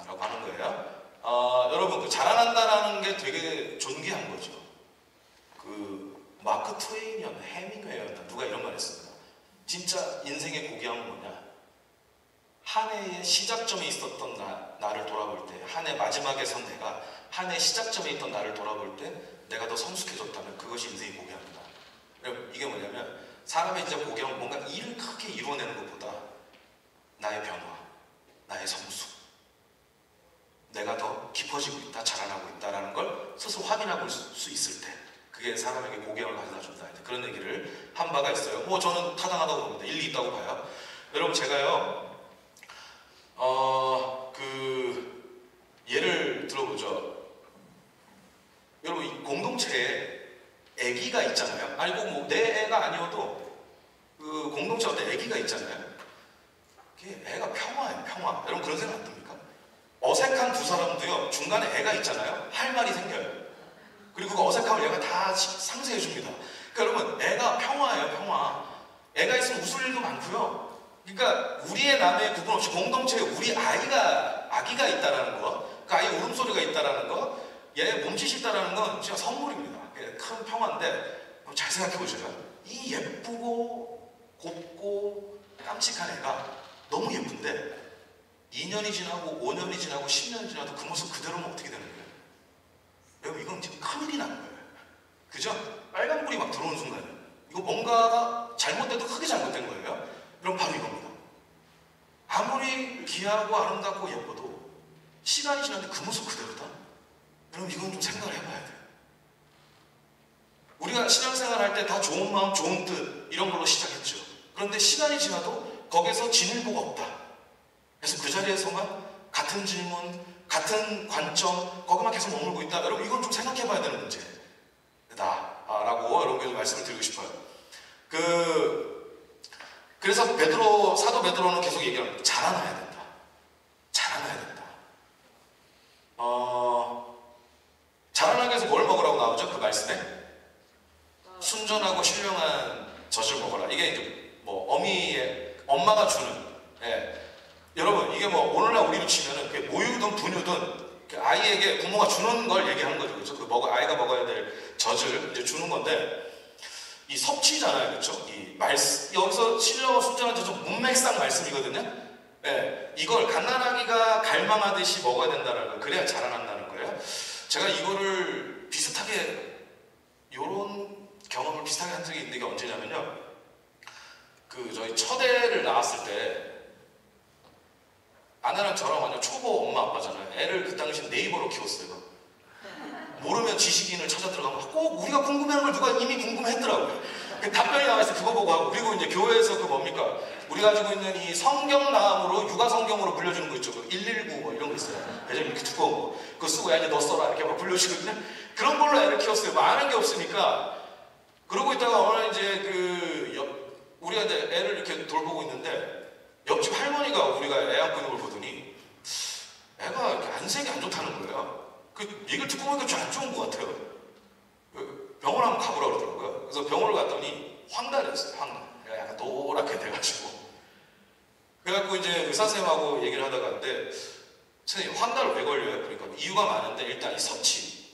라고 하는 거예요. 여러분, 그 자라난다라는 게 되게 존귀한 거죠. 그 마크 트웨인이었나 해밍웨이였나 누가 이런 말 했습니다. 진짜 인생의 고귀함은 뭐냐? 한 해의 시작점에 있었던 나를 돌아볼 때, 한 해 마지막에 선 내가 한 해 시작점에 있던 나를 돌아볼 때 내가 더 성숙해졌다면 그것이 인생의 고귀함이다. 이게 뭐냐면 사람의 진짜 고귀함은 뭔가 일을 크게 이루어내는 것보다 나의 변화, 나의 성숙, 내가 더 깊어지고 있다, 자라나고 있다라는 걸 스스로 확인하고 수 있을 때 그게 사람에게 고귀함을 가져다 준다. 그런 얘기를 한 바가 있어요. 뭐 저는 타당하다고 봅니다. 일리 있다고 봐요. 여러분, 제가요 예를 들어보죠. 여러분, 이 공동체에 아기가 있잖아요. 아니 뭐 내 애가 아니어도 그 공동체 어떤 아기가 있잖아요. 그게 애가 평화예요. 평화. 여러분, 그런 생각 안 듭니까? 어색한 두 사람도요, 중간에 애가 있잖아요. 할 말이 생겨요. 그리고 그 어색함을 얘가 다 상쇄해 줍니다. 그러니까 여러분, 애가 평화예요. 평화. 애가 있으면 웃을 일도 많고요. 그러니까 우리의 남의 구분 없이 공동체에 우리 아기가 있다라는 거, 그 아이의 울음소리가 있다라는 거, 얘 몸짓이 있다라는 건 진짜 선물입니다. 큰 평화인데 잘 생각해 보셔요. 이 예쁘고 곱고 깜찍한 애가 너무 예쁜데 2년이 지나고 5년이 지나고 10년이 지나도 그 모습 그대로면 어떻게 되는 거예요? 여러분, 이건 지금 큰일이 난 거예요. 그죠? 빨간불이 막 들어오는 순간에 이거 뭔가가 잘못돼도 크게 잘못된 거예요. 그럼 바로 이겁니다. 아무리 귀하고 아름답고 예뻐도 시간이 지났는데 그 모습 그대로다? 여러분, 이건 좀 생각을 해봐야 돼요. 우리가 신앙생활 할 때 다 좋은 마음, 좋은 뜻 이런 걸로 시작했죠. 그런데 시간이 지나도 거기서 진일보가 없다. 그래서 그 자리에서만 같은 질문, 같은 관점, 거기만 계속 머물고 있다. 여러분, 이건 좀 생각해봐야 되는 문제다. 라고 여러분께 좀 말씀을 드리고 싶어요. 그래서 사도 베드로는 계속 얘기합니다. 자라나야 된다. 자라나야 된다. 자라나기 위해서 뭘 먹으라고 나오죠? 그 말씀에? 순전하고 신령한 젖을 먹어라. 이게 이제 뭐 엄마가 주는. 예. 여러분, 이게 뭐 오늘날 우리로 치면은 그게 모유든 분유든 아이에게 부모가 주는 걸 얘기하는 거죠. 그렇죠? 아이가 먹어야 될 젖을 이제 주는 건데, 이 섭취잖아요. 그렇죠? 여기서 신령하고 순전한 젖은 문맥상 말씀이거든요. 예. 이걸 갓난아기가 갈망하듯이 먹어야 된다는 거. 그래야 자라난다는 거예요. 제가 이거를 비슷하게 요런 경험을 비슷하게 한 적이 있는 게 언제냐면요. 저희 첫애를 낳았을 때 아내랑 저랑 완전 초보 엄마 아빠잖아요. 애를 그 당시 네이버로 키웠어요. 모르면 지식인을 찾아 들어가면 꼭 우리가 궁금해하는 걸 누가 이미 궁금했더라고요. 답변이 나와있어요. 그거 보고 하고. 그리고 이제 교회에서 뭡니까? 우리 가지고 있는 이 성경나무로 육아 성경으로 불려주는 거 있죠. 119 뭐 이런 거 있어요. 배전 이렇게 두꺼운 거. 그거 쓰고 야 이제 너 써라 이렇게 막 불려주거든요. 그런 걸로 애를 키웠어요. 뭐 아는 게 없으니까. 그러고 있다가 어느 이제 우리가 이제 애를 이렇게 돌보고 있는데 옆집 할머니가 우리가 애 안고 있는 걸 보더니 애가 이렇게 안색이 안 좋다는 거예요. 그 얘기를 듣고 보니까 좀 안 좋은 것 같아요. 병원 한번 가보라 그러더라고요. 그래서 병원을 갔더니 황달이었어요. 황달. 애가 약간 노랗게 돼가지고. 그래갖고 이제 의사선생님하고 얘기를 하다가 근데 선생님 황달 왜 걸려요? 그러니까 이유가 많은데 일단 이 섭취,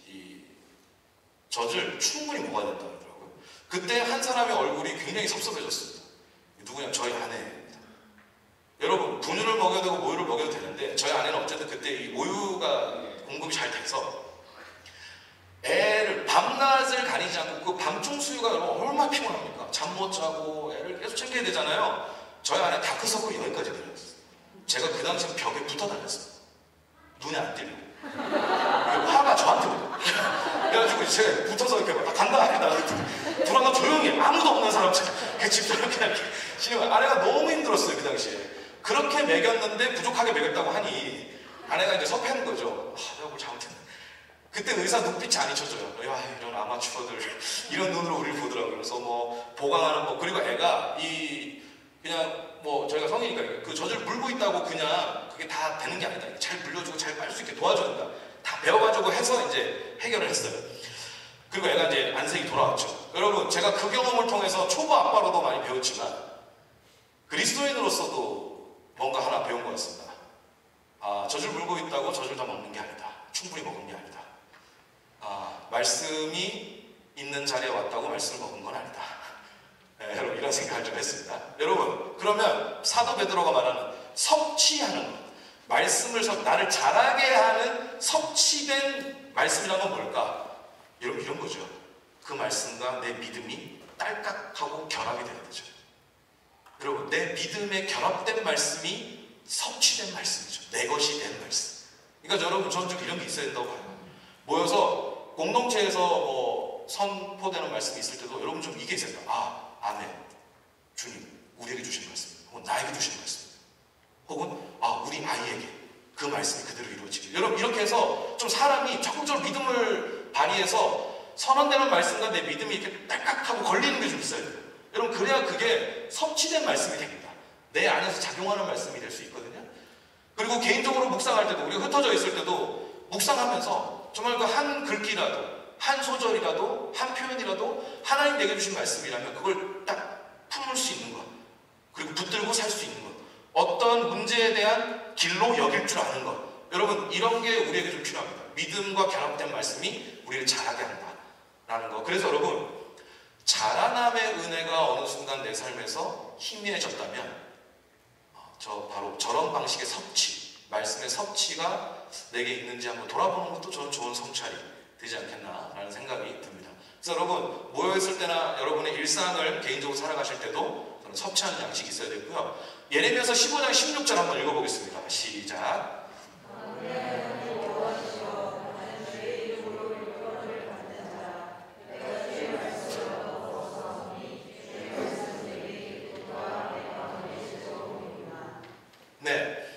젖을 충분히 먹어야 된다 그러더라고요. 그때 한 사람의 얼굴이 굉장히 섭섭해졌습니다. 누구냐? 저희 아내입니다. 여러분, 분유를 먹여야 되고 모유를 먹여도 되는데 저희 아내는 어쨌든 그때 이 모유가 공급이 잘 돼서 애를 밤낮을 가리지 않고 그 밤중 수유가 여러분 얼마나 피곤합니까? 잠 못 자고 애를 계속 챙겨야 되잖아요. 저희 아내 다크서클이 여기까지 들어갔어요. 제가 그 당시에 벽에 붙어 다녔어요. 눈에 안 띄려고. 화가 저한테 오더라고요. 그래가지고 제가 붙어서 이렇게 막 간다 돌아가 조용히 해. 아무도 없는 사람처럼 집사람 그냥 이렇게 쉬는 아내가 너무 힘들었어요. 그 당시에 그렇게 먹였는데 부족하게 먹였다고 하니 아내가 이제 섭해는 거죠. 내가 뭘 잘못했네. 그때 의사 눈빛이 안 잊혀져요. 야, 이런 아마추어들 이런 눈으로 우리를 보더라고요. 그래서 뭐 보강하는 거 그리고 애가 그냥 뭐 저희가 성인이니까 그 젖을 물고 있다고 그냥 그게 다 되는 게 아니다. 잘 물려주고 잘 빨 수 있게 도와줘야 된다. 다 배워가지고 해서 이제 해결을 했어요. 그리고 애가 이제 안색이 돌아왔죠. 여러분, 제가 그 경험을 통해서 초보 아빠로도 많이 배웠지만 그리스도인으로서도 뭔가 하나 배운 것 같습니다. 젖을 물고 있다고 젖을 다 먹는 게 아니다. 충분히 먹은 게 아니다. 말씀이 있는 자리에 왔다고 말씀을 먹은 건 아니다. 네, 여러분, 이런 생각을 좀 했습니다. 여러분, 그러면 사도 베드로가 말하는 섭취하는 것, 말씀을 나를 자라게 하는 섭취된 말씀이란 건 뭘까? 여러분, 이런 거죠. 그 말씀과 내 믿음이 딸깍하고 결합이 되는 거죠. 여러분, 내 믿음에 결합된 말씀이 섭취된 말씀이죠. 내 것이 된 말씀. 그러니까 여러분, 저는 좀 이런 게 있어야 된다고 봐요. 모여서 공동체에서 뭐 선포되는 말씀이 있을 때도 여러분 좀 이게 있어야 돼요. 아멘. 주님, 우리에게 주신 말씀, 혹은 나에게 주신 말씀, 혹은 우리 아이에게 그 말씀이 그대로 이루어지게. 여러분, 이렇게 해서 좀 사람이 적극적으로 믿음을 발휘해서 선언되는 말씀과 내 믿음이 이렇게 딸깍하고 걸리는 게 좀 있어야 돼요. 여러분, 그래야 그게 섭취된 말씀이 됩니다. 내 안에서 작용하는 말씀이 될 수 있거든요. 그리고 개인적으로 묵상할 때도, 우리가 흩어져 있을 때도 묵상하면서 정말 그 한 글귀라도, 한 소절이라도, 한 표현이라도 하나님 내게 주신 말씀이라면 그걸 딱 품을 수 있는 것, 그리고 붙들고 살 수 있는 것, 어떤 문제에 대한 길로 여길 줄 아는 것, 여러분, 이런 게 우리에게 좀 필요합니다. 믿음과 결합된 말씀이 우리를 자라게 한다라는 거. 그래서 여러분, 자라남의 은혜가 어느 순간 내 삶에서 희미해졌다면 바로 저런 방식의 섭취, 말씀의 섭취가 내게 있는지 한번 돌아보는 것도 저는 좋은 성찰이 되지 않겠나라는 생각이 듭니다. 그래서 여러분, 모여있을 때나 여러분의 일상을 개인적으로 살아가실 때도 저는 섭취하는 양식이 있어야 되고요. 예레미야서 15장 16절 한번 읽어보겠습니다. 시작. 네,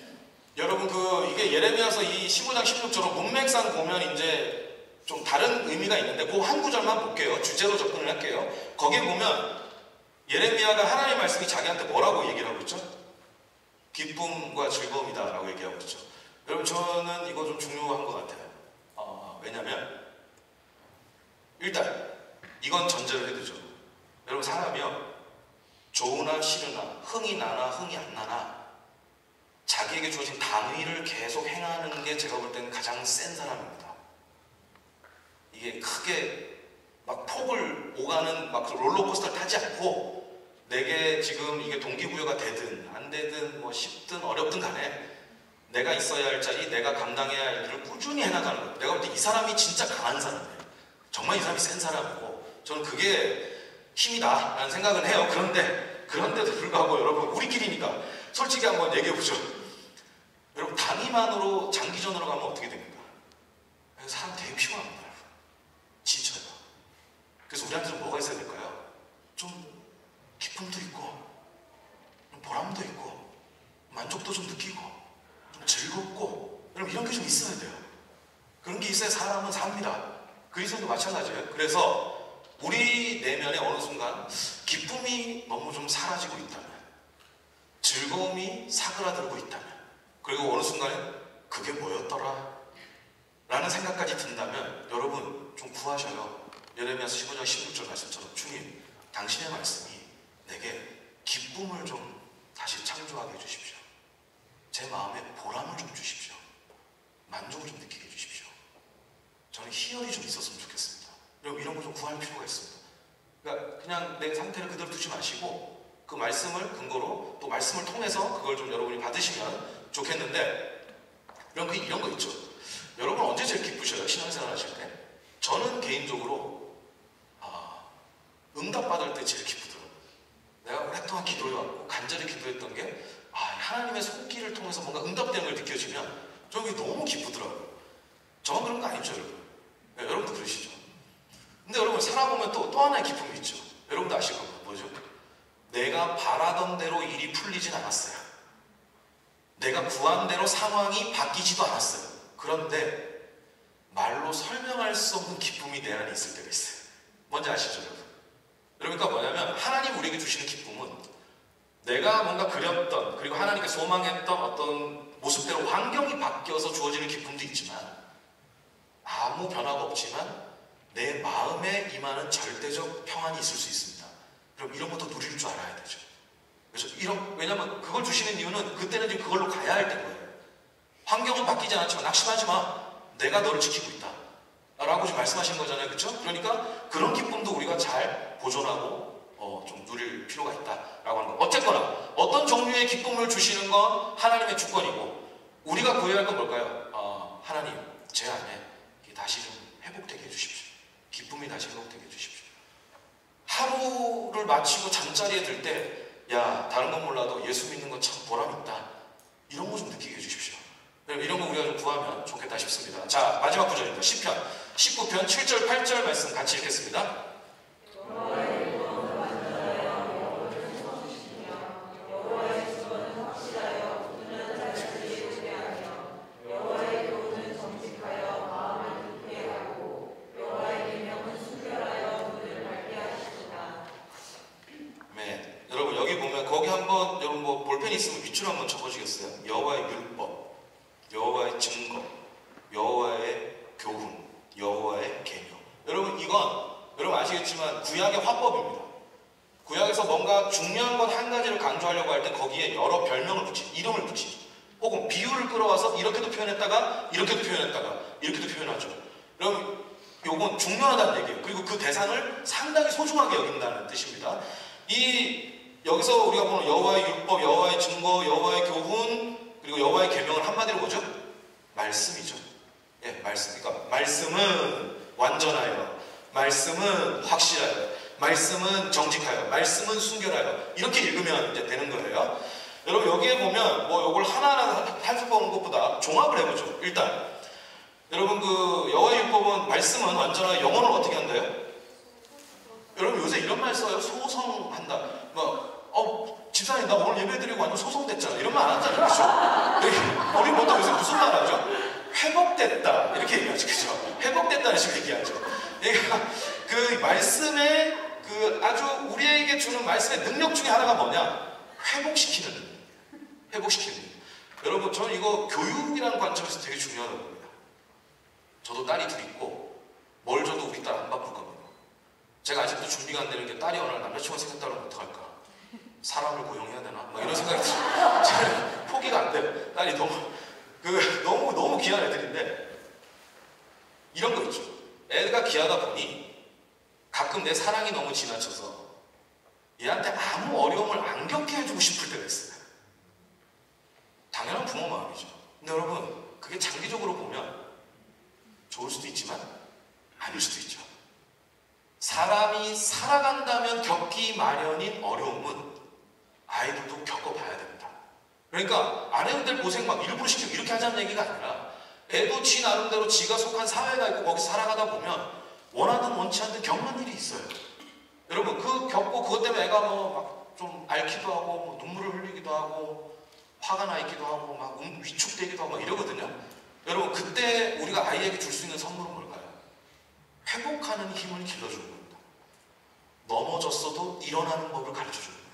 여러분, 이게 예레미야서 이 15장 16절은 문맥상 보면 이제 좀 다른 의미가 있는데 그 한 구절만 볼게요. 주제로 접근을 할게요. 거기에 보면 예레미야가 하나님의 말씀이 자기한테 뭐라고 얘기를 하고 있죠? 기쁨과 즐거움이다 라고 얘기하고 있죠. 여러분, 저는 이거 좀 중요한 것 같아요. 왜냐면 일단 이건 전제를 해두죠. 여러분, 사람이요, 좋으나 싫으나 흥이 나나 흥이 안 나나 자기에게 주어진 당위를 계속 행하는 게 제가 볼 때는 가장 센 사람입니다. 이게 크게 막 폭을 오가는 막 롤러코스터를 타지 않고 내게 지금 이게 동기부여가 되든 안 되든 뭐 쉽든 어렵든 간에 내가 있어야 할 자리, 내가 감당해야 할 일을 꾸준히 해나가는 거예요. 내가 볼 때 이 사람이 진짜 강한 사람이에요. 정말 이 사람이 센 사람이고 저는 그게 힘이다 라는 생각은 해요. 그런데도 불구하고 여러분, 우리끼리니까 솔직히 한번 얘기해보죠. 여러분, 당위만으로 장기전으로 가면 어떻게 됩니까? 사람 되게 피곤합니다. 여러분. 지쳐요. 그래서 우리한테는 뭐가 있어야 될까요? 좀 기쁨도 있고 보람도 있고 만족도 좀 느끼고 좀 즐겁고, 여러분, 이런 게 좀 있어야 돼요. 그런 게 있어야 사람은 삽니다. 그리스도도 마찬가지예요. 그래서 우리 내면에 어느 순간 기쁨이 너무 좀 사라지고 있다면, 즐거움이 사그라들고 있다면, 그리고 어느 순간에 그게 뭐였더라? 라는 생각까지 든다면 여러분 좀 구하셔요. 예레미야서 15장 16절 말씀처럼 주님, 당신의 말씀이 내게 기쁨을 좀 다시 창조하게 해주십시오. 제 마음에 보람을 좀 주십시오. 만족을 좀 느끼게 해주십시오. 저는 희열이 좀 있었으면 좋겠습니다. 여러분 이런 거 좀 구할 필요가 있습니다. 그러니까 그냥 내 상태를 그대로 두지 마시고 그 말씀을 근거로 또 말씀을 통해서 그걸 좀 여러분이 받으시면 좋겠는데 이런 거 있죠. 여러분 언제 제일 기쁘셔요? 신앙생활 하실 때? 저는 개인적으로 응답받을 때 제일 기쁘더라고요. 내가 오랫동안 기도해왔고 간절히 기도했던 게 하나님의 손길을 통해서 뭔가 응답되는 걸 느껴지면 저는 너무 기쁘더라고요. 저만 그런 거 아니죠, 여러분? 네, 여러분도 그러시죠? 근데 여러분 살아보면 또 하나의 기쁨이 있죠. 여러분도 아실 겁니다. 뭐죠? 내가 바라던 대로 일이 풀리진 않았어요. 내가 구한 대로 상황이 바뀌지도 않았어요. 그런데 말로 설명할 수 없는 기쁨이 내 안에 있을 때가 있어요. 뭔지 아시죠, 여러분? 그러니까 뭐냐면 하나님 우리에게 주시는 기쁨은 내가 뭔가 그렸던 그리고 하나님께 소망했던 어떤 모습대로 환경이 바뀌어서 주어지는 기쁨도 있지만 아무 변화가 없지만 내 마음에 임하는 절대적 평안이 있을 수 있습니다. 그럼 이런 것도 누릴 줄 알아야 되죠. 그래서 왜냐면 그걸 주시는 이유는 그때는 지금 그걸로 가야 할 때인 거예요. 환경은 바뀌지 않았지만 낙심하지 마. 내가 너를 지키고 있다. 라고 지금 말씀하신 거잖아요. 그렇죠? 그러니까 그런 기쁨도 우리가 잘 보존하고 좀 누릴 필요가 있다라고 하는 거. 어쨌거나 어떤 종류의 기쁨을 주시는 건 하나님의 주권이고 우리가 구해야 할 건 뭘까요? 하나님 제 안에 다시 좀 회복되게 해주십시오. 기쁨이 다시 회복되게 해주십시오. 하루를 마치고 잠자리에 들 때 야 다른 건 몰라도 예수 믿는 건 참 보람있다. 이런 거 좀 느끼게 해주십시오. 이런 거 우리가 좀 구하면 좋겠다 싶습니다. 자, 마지막 구절입니다. 시편 19편 7절 8절 말씀 같이 읽겠습니다. 네, 여러분 여기 보면 거기 한번 여러분 뭐 볼펜이 있으면 밑줄 한번 쳐보시겠어요? 여호와의 율법, 여호와의 증거, 여호와의 교훈, 여호와의 계명. 여러분 이건 여러분 아시겠지만 구약의 화법입니다. 구약에서 뭔가 중요한 것 한 가지를 강조하려고 할 때 거기에 여러 별명을 붙이죠. 이름을 붙이죠. 혹은 비유를 끌어와서 이렇게도 표현했다가 이렇게도 표현했다가 이렇게도 표현하죠. 여러분 요건 중요하다는 얘기예요. 그리고 그 대상을 상당히 소중하게 여긴다는 뜻입니다. 여기서 우리가 보는 여호와의 율법, 여호와의 증거, 여호와의 교훈 그리고 여호와의 계명을 한마디로 뭐죠? 말씀이죠. 예, 말씀. 그러니까 말씀은 완전하여, 말씀은 확실하여, 말씀은 정직하여, 말씀은 순결하여 이렇게 읽으면 이제 되는 거예요. 여러분 여기에 보면 뭐 이걸 하나하나 살펴보는 것보다 종합을 해보죠. 일단 여러분 그 여호와의 율법은 말씀은 완전하여 영혼을 어떻게 한다요? 여러분 요새 이런 말 써요. 소성한다. 집사님 나 오늘 예배드리고 완전 소성됐잖아. 이런 말 안 하잖아요. 그렇죠? 우리 보통 요새 무슨 말 하죠? 회복됐다. 이렇게 얘기하죠. 그죠? 회복됐다는 식으로 얘기하죠. 그러니까 그 말씀의 그 아주 우리에게 주는 말씀의 능력 중에 하나가 뭐냐? 회복시키는 능력. 회복시키는 능력. 여러분 저는 이거 교육이라는 관점에서 되게 중요하다고 봅니다. 저도 딸이 둘 있고 뭘 줘도 우리 딸 안 바쁠 겁니다. 제가 아직도 준비가 안 되는 게 딸이 어느 날 남자친구가 생겼다면 어떡할까? 사람을 고용해야 되나? 막 이런 생각이 들어요. 포기가 안 돼요. 딸이 너무 귀한 애들인데 이런 거 있죠. 애가 귀하다 보니 가끔 내 사랑이 너무 지나쳐서 얘한테 아무 어려움을 안 겪게 해주고 싶을 때가 있어요. 당연한 부모 마음이죠. 근데 여러분 그게 장기적으로 보면 좋을 수도 있지만 아닐 수도 있죠. 사람이 살아간다면 겪기 마련인 어려움은 아이들도 겪어봐야 됩니다. 그러니까 아내들 고생 막 일부러 시키고 이렇게 하자는 얘기가 아니라 애도 지 나름대로 지가 속한 사회가 있고 거기서 살아가다 보면 원하든 원치 않든 겪는 일이 있어요. 여러분 그 겪고 그것 때문에 애가 뭐 막 좀 앓기도 하고 뭐 눈물을 흘리기도 하고 화가 나 있기도 하고 막 위축되기도 하고 막 이러거든요. 여러분 그때 우리가 아이에게 줄 수 있는 선물은 뭘까요? 회복하는 힘을 길러주는 겁니다. 넘어졌어도 일어나는 법을 가르쳐주는 거예요.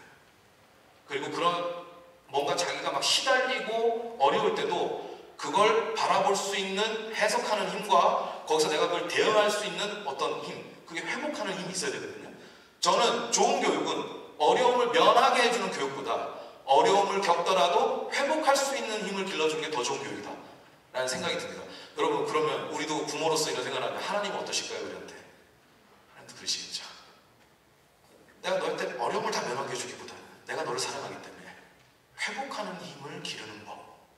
그리고 그런 뭔가 자기가 막 시달리고 어려울 때도 그걸 바라볼 수 있는 해석하는 힘과 거기서 내가 그걸 대응할 수 있는 어떤 힘, 그게 회복하는 힘이 있어야 되거든요. 저는 좋은 교육은 어려움을 면하게 해주는 교육보다 어려움을 겪더라도 회복할 수 있는 힘을 길러주는 게 더 좋은 교육이다 라는 생각이 듭니다. 여러분 그러면 우리도 부모로서 이런 생각을 하면 하나님은 어떠실까요? 우리한테 내가 너한테 어려움을 다 면하게 해주기보다 내가 너를 사랑하기 때문에 회복하는 힘을 기르는 법,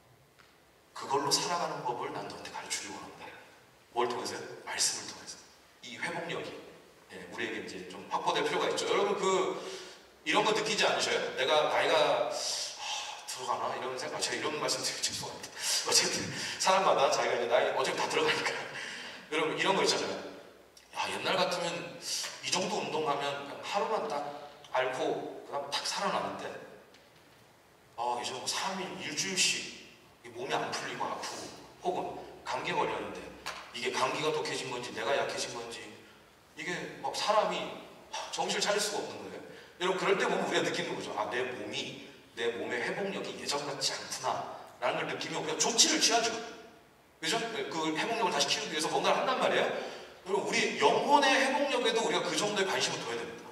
그걸로 살아가는 법을 난 너한테 가르치려고 합니다. 뭘 통해서요? 말씀을 통해서. 이 회복력이 우리에게 이제 좀 확보될 필요가 있죠. 여러분 이런 거 느끼지 않으셔요? 내가 나이가 들어가나? 이런 생각, 제가 이런 말씀 드리면 죄송합니다. 어쨌든 사람마다 자기가 이제 나이 어차피 다 들어가니까 여러분 이런 거 있잖아요. 야, 옛날 같으면 이 정도 운동하면 그냥 하루만 딱 앓고 그다음 딱 살아나는데 이제 뭐 3일, 일주일씩 몸이 안 풀리고 아프고 혹은 감기 걸렸는데 이게 감기가 독해진 건지 내가 약해진 건지 이게 막 사람이 정신을 차릴 수가 없는 거예요. 여러분 그럴 때 보면 우리가 느끼는 거죠. 내 몸의 회복력이 예전 같지 않구나 라는 걸 느끼면 우리가 조치를 취하죠. 그죠? 그 회복력을 다시 키우기 위해서 뭔가를 한단 말이에요. 여러분 우리 영혼의 회복력에도 우리가 그 정도의 관심을 둬야 됩니다.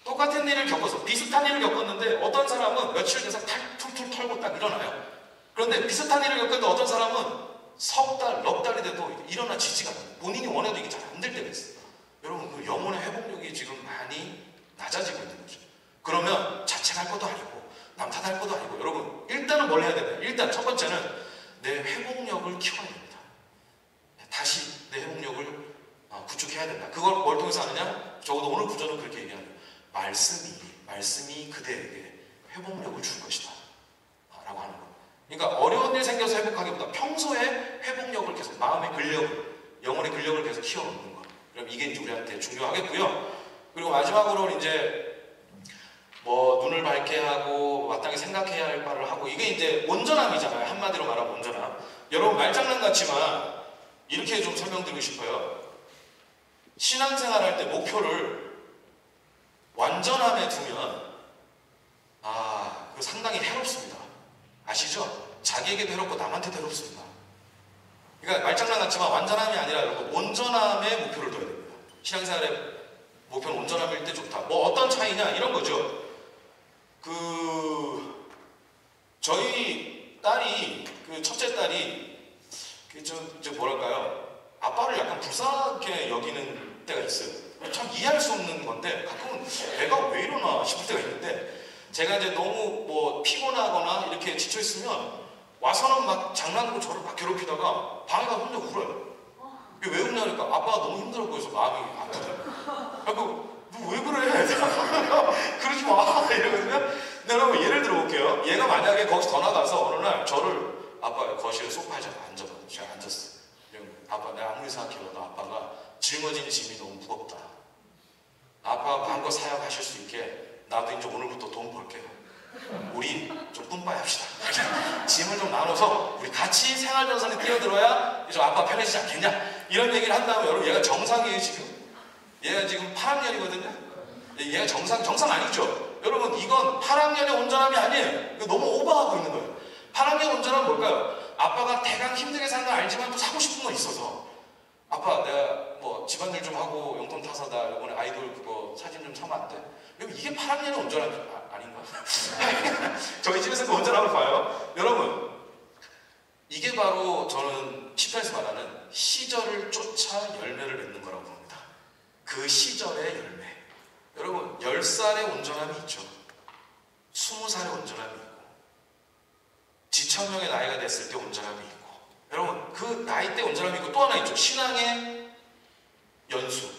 똑같은 일을 겪어서 비슷한 일을 겪었는데 어떤 사람은 며칠 돼서 툴툴 털고 딱 일어나요. 그런데 비슷한 일을 겪었는데 어떤 사람은 석 달, 넉 달이 돼도 일어나지지가 않아요. 본인이 원해도 이게 잘 안 될 때가 있어요. 여러분 그 영혼의 회복력이 지금 많이 낮아지고 있는 거죠. 그러면 자책할 것도 아니고 남 탓할 것도 아니고 여러분 일단은 뭘 해야 되나요? 일단 첫 번째는 내 회복력을 키워야 됩니다. 다시 내 회복력을 구축해야 된다. 그걸 뭘 통해서 하느냐? 적어도 오늘 구절은 그렇게 얘기하는 거예요. 말씀이 그대에게 회복력을 줄 것이다 라고 하는 거예요. 그러니까 어려운 일 생겨서 회복하기보다 평소에 회복력을 계속 마음의 근력을, 영혼의 근력을 계속 키워놓는 거. 그럼 이게 이제 우리한테 중요하겠고요. 그리고 마지막으로는 이제 뭐 눈을 밝게 하고 마땅히 생각해야 할 바를 하고 이게 이제 온전함이잖아요. 한마디로 말하면 온전함. 여러분 말장난 같지만 이렇게 좀 설명드리고 싶어요. 신앙생활 할 때 목표를 완전함에 두면 그거 상당히 해롭습니다. 아시죠? 자기에게도 해롭고 남한테도 해롭습니다. 그러니까 말장난 같지만 완전함이 아니라 여러분 온전함에 목표를 둬야 됩니다. 신앙생활의 목표는 온전함일 때 좋다. 뭐 어떤 차이냐 이런 거죠. 저희 딸이 첫째 딸이 뭐랄까요? 아빠를 약간 불쌍하게 여기는 때가 있어요. 참 이해할 수 없는 건데 가끔은 내가 왜 이러나 싶을 때가 있는데 제가 이제 너무 뭐 피곤하거나 이렇게 지쳐 있으면 와서는 막 장난으로 저를 막 괴롭히다가 방에 가서 혼자 울어요. 왜 웃냐 그러니까 아빠가 너무 힘들어 보여서 마음이 아프다. 너 왜 그래? 그러지 마 이러거든요. 근데 여러분 예를 들어 볼게요. 얘가 만약에 거기서 더 나가서 어느 날 저를 아빠 거실 소파에 앉아봐. 제가 앉았어. 아빠 내가 아무리 생각해봐도 아빠가 짊어진 짐이 너무 무겁다. 아빠가 마음껏 사역하실 수 있게 나도 이제 오늘부터 돈 벌게요. 우리 좀 뿜빠이 합시다. 짐을 좀 나눠서 우리 같이 생활전선에 뛰어들어야 좀 아빠 편해지지 않겠냐. 이런 얘기를 한 다음에 여러분 얘가 정상이에요 지금? 얘가 지금 8학년이거든요. 얘가 정상 아니죠? 여러분 이건 8학년의 온전함이 아니에요. 너무 오버하고 있는 거예요. 8학년 온전함은 뭘까요? 아빠가 대강 힘들게 사는 건 알지만 또 사고 싶은 건 있어서 아빠 내가 뭐 집안일 좀 하고 용돈 타서 나 이번에 아이돌 그거 사진 좀 사면 안 돼? 여러분 이게 8학년의 온전함 아닌가? 저희 집에서 그 온전함을 봐요. 여러분 이게 바로 저는 시편에서 말하는 시절을 쫓아 열매를 맺는 거라고 봅니다. 그 시절의 열매. 여러분 10살의 온전함이 있죠. 20살의 온전함이 있고 지천명의 나이가 됐을 때 온전함이 있고 여러분 그 나이 때 온전함이 있고 또 하나 있죠. 신앙의 연수.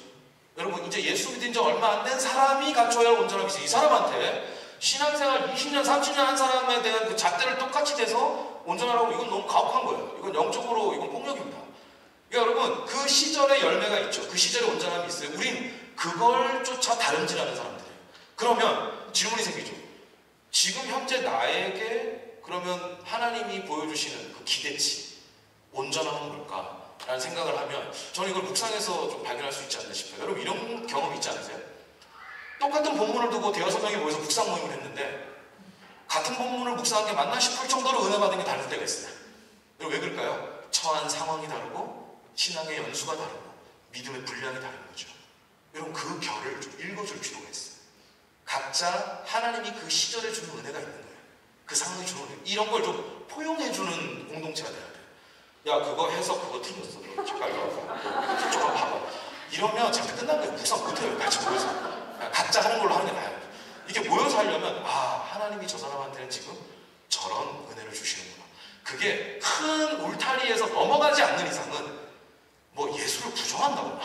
여러분 이제 예수 믿은 지 얼마 안 된 사람이 갖춰야 할 온전함이 있어요. 이 사람한테 신앙생활 20년 30년 한 사람에 대한 그 잣대를 똑같이 대서 온전하라고 이건 너무 가혹한 거예요. 이건 영적으로 이건 폭력입니다. 그러니까 여러분 그 시절의 열매가 있죠. 그 시절의 온전함이 있어요. 우린 그걸 쫓아 다름질하는 사람들이에요. 그러면 질문이 생기죠. 지금 현재 나에게 그러면 하나님이 보여주시는 그 기대치 온전함은 뭘까? 라는 생각을 하면 저는 이걸 묵상해서 좀 발견할 수 있지 않나 싶어요. 여러분 이런 경험 있지 않으세요? 똑같은 본문을 두고 대여섯 명이 모여서 묵상 모임을 했는데 같은 본문을 묵상한 게 맞나 싶을 정도로 은혜 받은 게 다를 때가 있어요. 왜 그럴까요? 처한 상황이 다르고 신앙의 연수가 다르고 믿음의 분량이 다른 거죠. 여러분 그 결을 좀 읽어줄 필요가 있어요. 각자 하나님이 그 시절에 주는 은혜가 있는 거예요. 그 상황에 주는 은혜. 이런 걸 좀 포용해주는 공동체가 돼야 돼요. 야 그거 해서 그거 틀렸어. 잠깐 이거 와봐. 저쪽으로 봐봐. 이러면 잠깐 끝난 거예요. 묵상 못해요. 같이 모여서. 각자 하는 걸로 하는 게 나아요. 이게 모여서 하려면 하나님이 저 사람한테는 지금 저런 은혜를 주시는구나. 그게 큰 울타리에서 넘어가지 않는 이상은 뭐 예수를 부정한다거나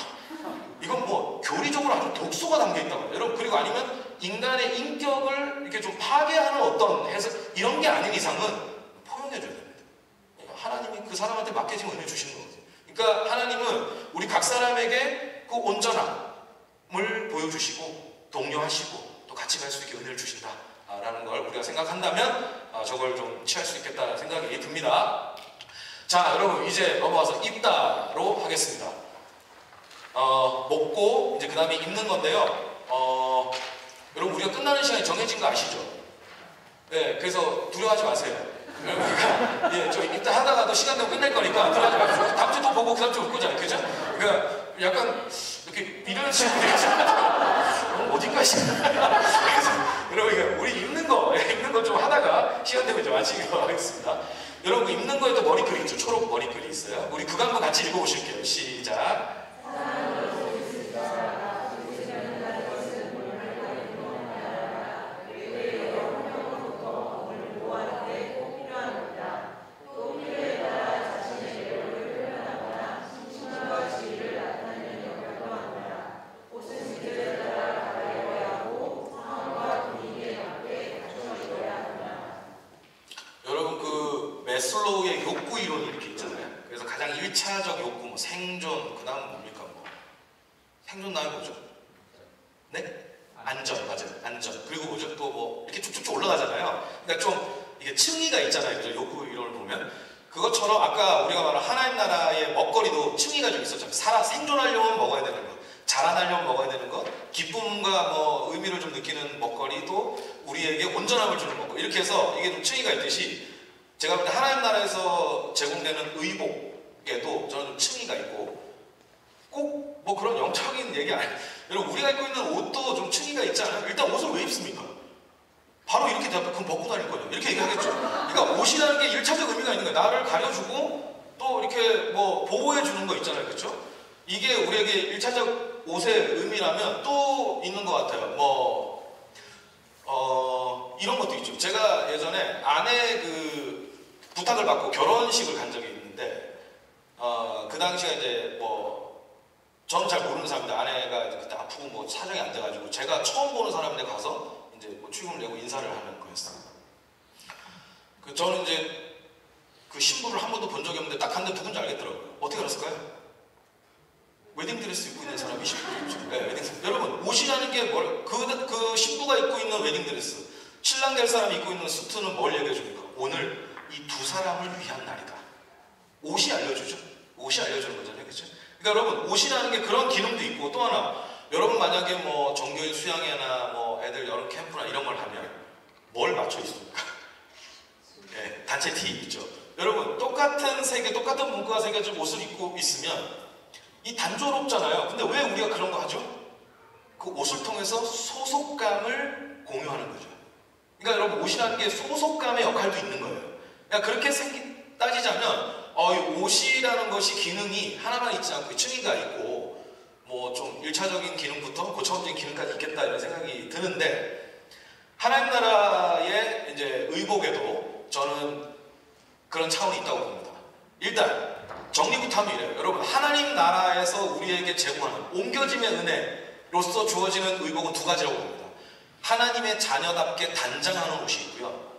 이건 뭐 교리적으로 아주 독소가 담겨 있다거나 여러분, 그리고 아니면 인간의 인격을 이렇게 좀 파괴하는 어떤 해석 이런 게 아닌 이상은 포용해줘야 됩니다. 하나님이 그 사람한테 맡겨진 은혜 주시는 거거든요. 그러니까 하나님은 우리 각 사람에게 그 온전함을 보여주시고 독려하시고 또 같이 갈 수 있게 은혜를 주신다라는 걸 우리가 생각한다면 저걸 좀 취할 수 있겠다는 생각이 듭니다. 자, 여러분 이제 넘어와서 입다로 하겠습니다. 먹고 이제 그 다음에 입는 건데요. 여러분 우리가 끝나는 시간이 정해진 거 아시죠? 네, 그래서 두려워하지 마세요. 그러니까 예, 저 입다 하다가도 시간 되면 끝날 거니까 두려워하지 마세요. 다음 주 또 보고 그 다음 주 올 거잖아요, 그죠? 그러니까 약간 이렇게 미련치는 되겠죠. 어디까지? 그래서 여러분 우리 입는 거 좀 하다가 시간 되면 좀 마치기로 하겠습니다. 여러분 그 입는 거에도 머리글이 있죠. 초록 머리글이 있어요. 우리 그거 한번 같이 읽어보실게요. 시작. 매슬로우의 욕구 이론이 이렇게 있잖아요. 그래서 가장 1차적 욕구, 뭐 생존, 그 다음 뭡니까? 뭐 생존 다음에 뭐죠? 네? 안전, 맞아요. 안전. 그리고 뭐죠? 또 뭐 이렇게 쭉쭉쭉 올라가잖아요. 그러니까 좀 이게 층위가 있잖아요. 그죠? 욕구 이론을 보면 그것처럼 아까 우리가 말한 하나님 나라의 먹거리도 층위가 좀 있었잖아요. 생존하려면 먹어야 되는 것, 자라나려면 먹어야 되는 것, 기쁨과 뭐 의미를 좀 느끼는 먹거리도 우리에게 온전함을 주는 먹거리. 이렇게 해서 이게 좀 층위가 있듯이. 제가 볼 때 하나님 나라에서 제공되는 의복에도 저는 좀 층위가 있고 꼭 뭐 그런 영적인 얘기 아니에요. 여러분 우리가 입고 있는 옷도 좀 층위가 있잖아요. 일단 옷을 왜 입습니까? 바로 이렇게 대답해. 그럼 벗고 다닐 거예요. 이렇게 얘기하겠죠. 그러니까 옷이라는 게 1차적 의미가 있는 거예요. 나를 가려주고 또 이렇게 뭐 보호해 주는 거 있잖아요. 그렇죠? 이게 우리에게 1차적 옷의 의미라면 또 있는 것 같아요. 이런 것도 있죠. 제가 예전에 아내 부탁을 받고 결혼식을 간 적이 있는데, 그 당시에 이제 저는 잘 모르는 사람인데 아내가 이제 그때 아프고 뭐 사정이 안 돼가지고 제가 처음 보는 사람인데 가서 이제 뭐 축의금을 내고 인사를 하는 거였습니다. 저는 이제 그 신부를 한 번도 본 적이 없는데 딱 갔는데 누군지 알겠더라고요. 어떻게 알았을까요? 웨딩드레스 입고 있는 사람이 신부죠. 네, 웨딩드레스. 여러분 옷이라는 게 그 신부가 입고 있는 웨딩드레스, 신랑 될 사람이 입고 있는 수트는 뭘 얘기해 줍니까? 오늘 이 두 사람을 위한 날이다. 옷이 알려주죠. 옷이 알려주는 거잖아요. 그렇죠? 그러니까 여러분 옷이라는 게 그런 기능도 있고, 또 하나 여러분 만약에 뭐 정교인 수양회나 뭐 애들 여름 캠프나 이런 걸 하면 뭘 맞춰 있습니까? 네, 단체 티 있죠. 여러분 똑같은 색의 똑같은 문구가 새겨진 옷을 입고 있으면 이 단조롭잖아요. 근데 왜 우리가 그런 거 하죠? 그 옷을 통해서 소속감을 공유하는 거죠. 그러니까 여러분 옷이라는 게 소속감의 역할도 있는 거예요. 그러니까 그렇게 따지자면 이 옷이라는 것이 기능이 하나만 있지 않고 층위가 있고 뭐 좀 1차적인 기능부터 고차원적인 기능까지 있겠다 이런 생각이 드는데, 하나님 나라의 이제 의복에도 저는 그런 차원이 있다고 봅니다. 일단 정리부터 하면 이래요. 여러분 하나님 나라에서 우리에게 제공하는 옮겨짐의 은혜로서 주어지는 의복은 두 가지라고 봅니다. 하나님의 자녀답게 단장하는 옷이 있고요,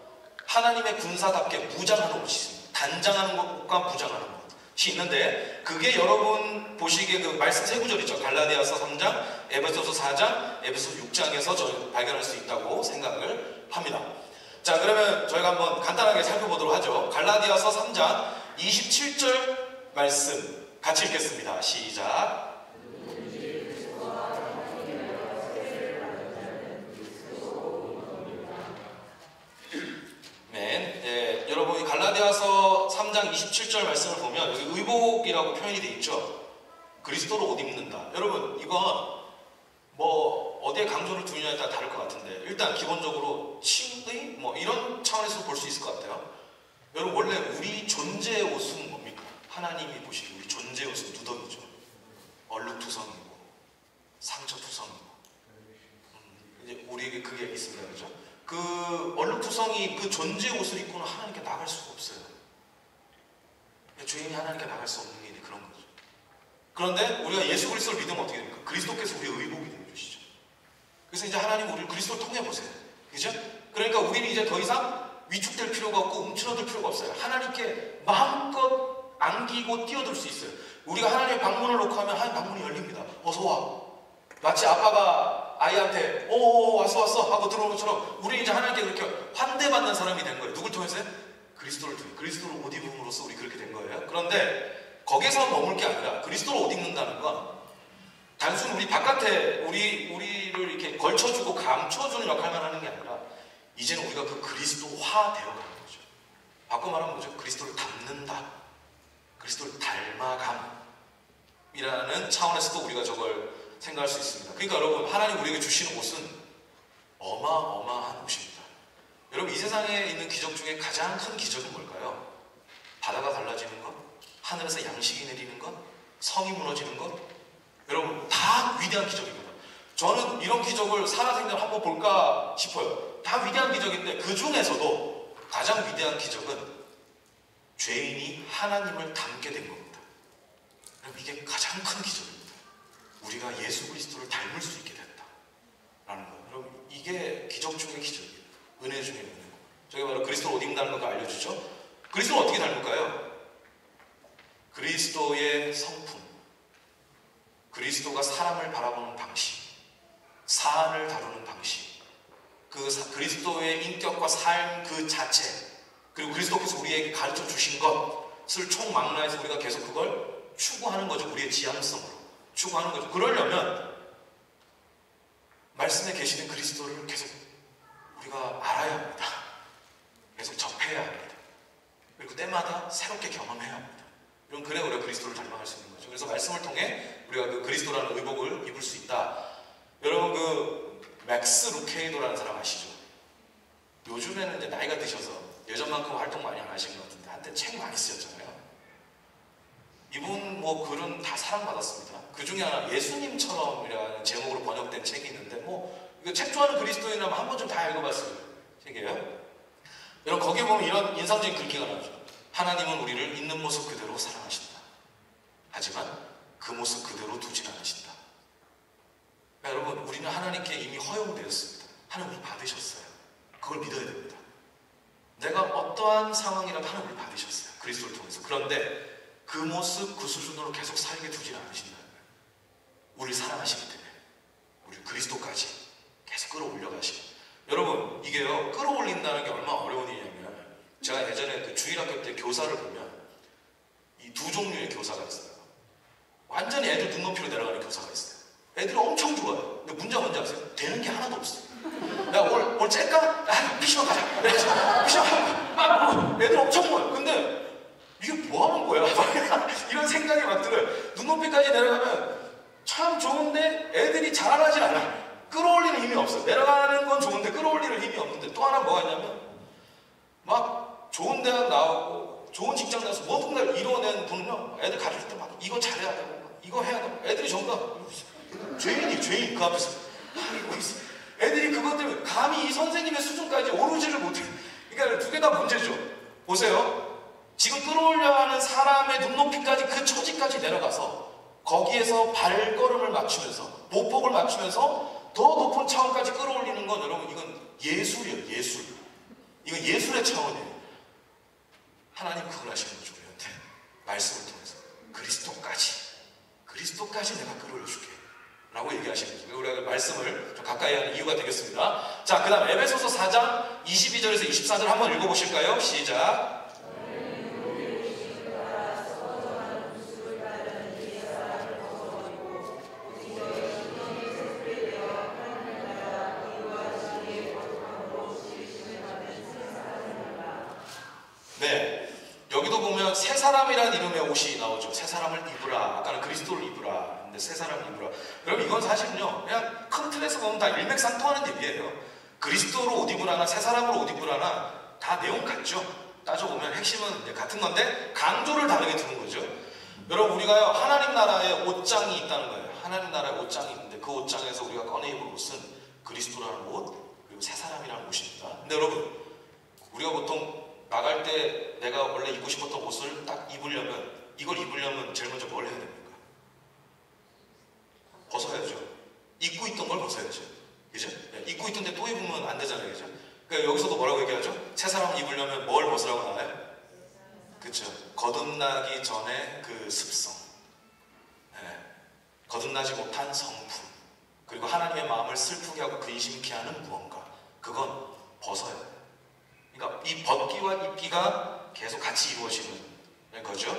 하나님의 군사답게 무장하는 옷이 있습니다. 단장하는 것과 무장하는 것이 있는데, 그게 여러분 보시기에 그 말씀 세 구절이죠. 갈라디아서 3장, 에베소서 4장, 에베소서 6장에서 저는 발견할 수 있다고 생각을 합니다. 자, 그러면 저희가 한번 간단하게 살펴보도록 하죠. 갈라디아서 3장 27절 말씀 같이 읽겠습니다. 시작. 여러분 갈라디아서 3장 27절 말씀을 보면 여기 의복이라고 표현이 되어 있죠. 그리스도로 옷 입는다. 여러분 이건 뭐 어디에 강조를 두느냐에 따라 다를 것 같은데, 일단 기본적으로 칭의 뭐 이런 차원에서 볼 수 있을 것 같아요. 여러분 원래 우리 존재의 옷은 뭡니까? 하나님이 보시기에 우리 존재의 옷은 누더기죠. 얼룩투성이고 상처투성이고 얘기했습니다. 그죠? 그 얼룩투성이 그 존재의 옷을 입고는 하나님께 나갈 수가 없어요. 죄인이 하나님께 나갈 수 없는 일이 그런 거죠. 그런데 우리가 예수 그리스도를 믿으면 어떻게 됩니까? 그리스도께서 우리의 의복이 되어주시죠. 그래서 이제 하나님 우리를 그리스도를 통해 보세요. 그죠? 그러니까 우리는 이제 더 이상 위축될 필요가 없고 움츠러들 필요가 없어요. 하나님께 마음껏 안기고 뛰어들 수 있어요. 우리가 하나님의 방문을 놓고 하면 하나님 방문이 열립니다. 어서 와. 마치 아빠가 아이한테 오 왔어 하고 들어오는 것처럼 우리 이제 하나님께 그렇게 환대받는 사람이 된 거예요. 누굴 통해서요? 그리스도를 통해. 그리스도를 옷 입음으로써 우리 그렇게 된 거예요. 그런데 거기서 머물 게 아니라 그리스도를 옷 입는다는 건 단순히 우리 바깥에 우리를 이렇게 걸쳐주고 감춰주는 역할만 하는 게 아니라 이제는 우리가 그 그리스도화 되어가는 거죠. 바꿔 말하면 뭐죠? 그리스도를 닮는다. 그리스도를 닮아감이라는 차원에서도 우리가 저걸 생각할 수 있습니다. 그러니까 여러분, 하나님 우리에게 주시는 옷은 어마어마한 옷입니다. 여러분, 이 세상에 있는 기적 중에 가장 큰 기적은 뭘까요? 바다가 갈라지는 것, 하늘에서 양식이 내리는 것, 성이 무너지는 것. 여러분, 다 위대한 기적입니다. 저는 이런 기적을 살아생전 한번 볼까 싶어요. 다 위대한 기적인데 그 중에서도 가장 위대한 기적은 죄인이 하나님을 닮게 된 겁니다. 이게 가장 큰 기적입니다. 우리가 예수 그리스도를 닮을 수 있게 됐다라는 거예요. 여러분, 이게 기적 중의 기적이에요. 은혜 중의 은혜. 저게 바로 그리스도를 어디 닮는 걸 알려주죠. 그리스도를 어떻게 닮을까요? 그리스도의 성품, 그리스도가 사람을 바라보는 방식, 사안을 다루는 방식, 그리스도의 인격과 삶 그 자체, 그리고 그리스도께서 우리에게 가르쳐 주신 것을 총망라해서 우리가 계속 그걸 추구하는 거죠. 우리의 지향성으로 추구하는 거죠. 그러려면 말씀에 계시는 그리스도를 계속 우리가 알아야 합니다. 계속 접해야 합니다. 그리고 때마다 새롭게 경험해야 합니다. 그래 우리가 그리스도를 닮아갈 수 있는 거죠. 그래서 말씀을 통해 우리가 그 그리스도라는 의복을 입을 수 있다. 여러분, 그 맥스 루케이도라는 사람 아시죠? 요즘에는 이제 나이가 드셔서 예전만큼 활동 많이 안 하신 것 같은데 한때 책 많이 쓰셨잖아요. 이분 뭐 글은 다 사랑받았습니다. 그 중에 하나 예수님처럼이라는 제목으로 번역된 책이 있는데 이거 책 좋아하는 그리스도인이라면 한 번쯤 다 읽어봤을 책이에요. 여러분, 거기에 보면 이런 인상적인 글귀가 나오죠. 하나님은 우리를 있는 모습 그대로 사랑하신다. 하지만 그 모습 그대로 두진 않으신다. 그러니까 여러분, 우리는 하나님께 이미 허용되었습니다. 하나님 우리 받으셨어요. 그걸 믿어야 됩니다. 내가 어떠한 상황이라도 하나님 우리 받으셨어요. 그리스도를 통해서. 그런데 그 모습, 그 수준으로 계속 살게 두진 않으신다는 거예요. 우리를 사랑하시기 때문에 우리 그리스도까지 계속 끌어올려 가시고. 여러분, 이게요, 끌어올린다는 게 얼마나 어려운 일이냐면, 제가 예전에 그 주일학교 때 교사를 보면 이 두 종류의 교사가 있어요. 완전히 애들 눈높이로 내려가는 교사가 있어요. 애들이 엄청 좋아요. 근데 문제가 뭔지 아세요? 되는 게 하나도 없어요. 야, 오늘 짤까? 피시방 가자. 피시방. 애들 엄청 좋아요. 근데 이게 뭐 하는 거야? 이런 생각이 막 들어요. 눈높이까지 내려가면 참 좋은데 애들이 자라나질 않아요. 끌어올리는 힘이 없어요. 내려가는 건 좋은데 끌어올리는 힘이 없는데, 또 하나 뭐가 있냐면 막 좋은 대학 나오고 좋은 직장 나와서 뭔가를 이뤄낸 분은요, 애들 가르칠 때 막 이거 잘해야 되고 이거 해야 되고, 애들이 전부 다 죄인 그 앞에서 애들이 그것 때문에 감히 이 선생님의 수준까지 오르지를 못해요. 그러니까 두 개 다 문제죠. 보세요. 지금 끌어올려 하는 사람의 눈높이까지, 그 처지까지 내려가서 거기에서 발걸음을 맞추면서 보폭을 맞추면서 더 높은 차원까지 끌어올리는 건, 여러분, 이건 예술이에요. 예술. 이건 예술의 차원이에요. 하나님 그걸 하시는 거죠. 우리한테 말씀을 통해서 그리스도까지 내가 끌어올려줄게 라고 얘기하시는 거죠. 우리가 그 말씀을 좀 가까이 하는 이유가 되겠습니다. 자, 그 다음 에베소서 4장 22절에서 24절 한번 읽어보실까요? 시작. 네, 여기도 보면 새 사람이라는 이름의 옷이 나오죠. 새 사람을 입으라. 아까는 그리스도를 입으라. 근데 새 사람을 입으라. 여러분, 이건 사실은요, 그냥 큰 틀에서 보면 다 일맥상통하는 얘기예요. 그리스도로 옷 입으라나 새 사람으로 옷 입으라나 다 내용 같죠. 따져보면 핵심은 이제 같은 건데 강조를 다르게 두는 거죠. 여러분, 우리가요, 하나님 나라에 옷장이 있다는 거예요. 하나님 나라에 옷장이 있는데 그 옷장에서 우리가 꺼내 입을 옷은 그리스도라는 옷, 그리고 그리고 새 사람이라는 옷입니다. 근데 여러분, 우리가 보통 나갈 때 내가 원래 입고 싶었던 옷을 딱 입으려면, 이걸 입으려면 제일 먼저 뭘 해야 됩니까? 벗어야죠. 입고 있던 걸 벗어야죠. 그죠? 입고 있던데 또 입으면 안 되잖아요. 그죠? 그러니까 여기서도 뭐라고 얘기하죠? 새 사람을 입으려면 뭘 벗으라고 나와요? 그쵸? 거듭나기 전에 그 습성, 거듭나지 못한 성품, 그리고 하나님의 마음을 슬프게 하고 근심케 하는 무언가, 그건 벗어야 돼요. 그러니까 이 벗기와 입기가 계속 같이 이루어지는 거죠.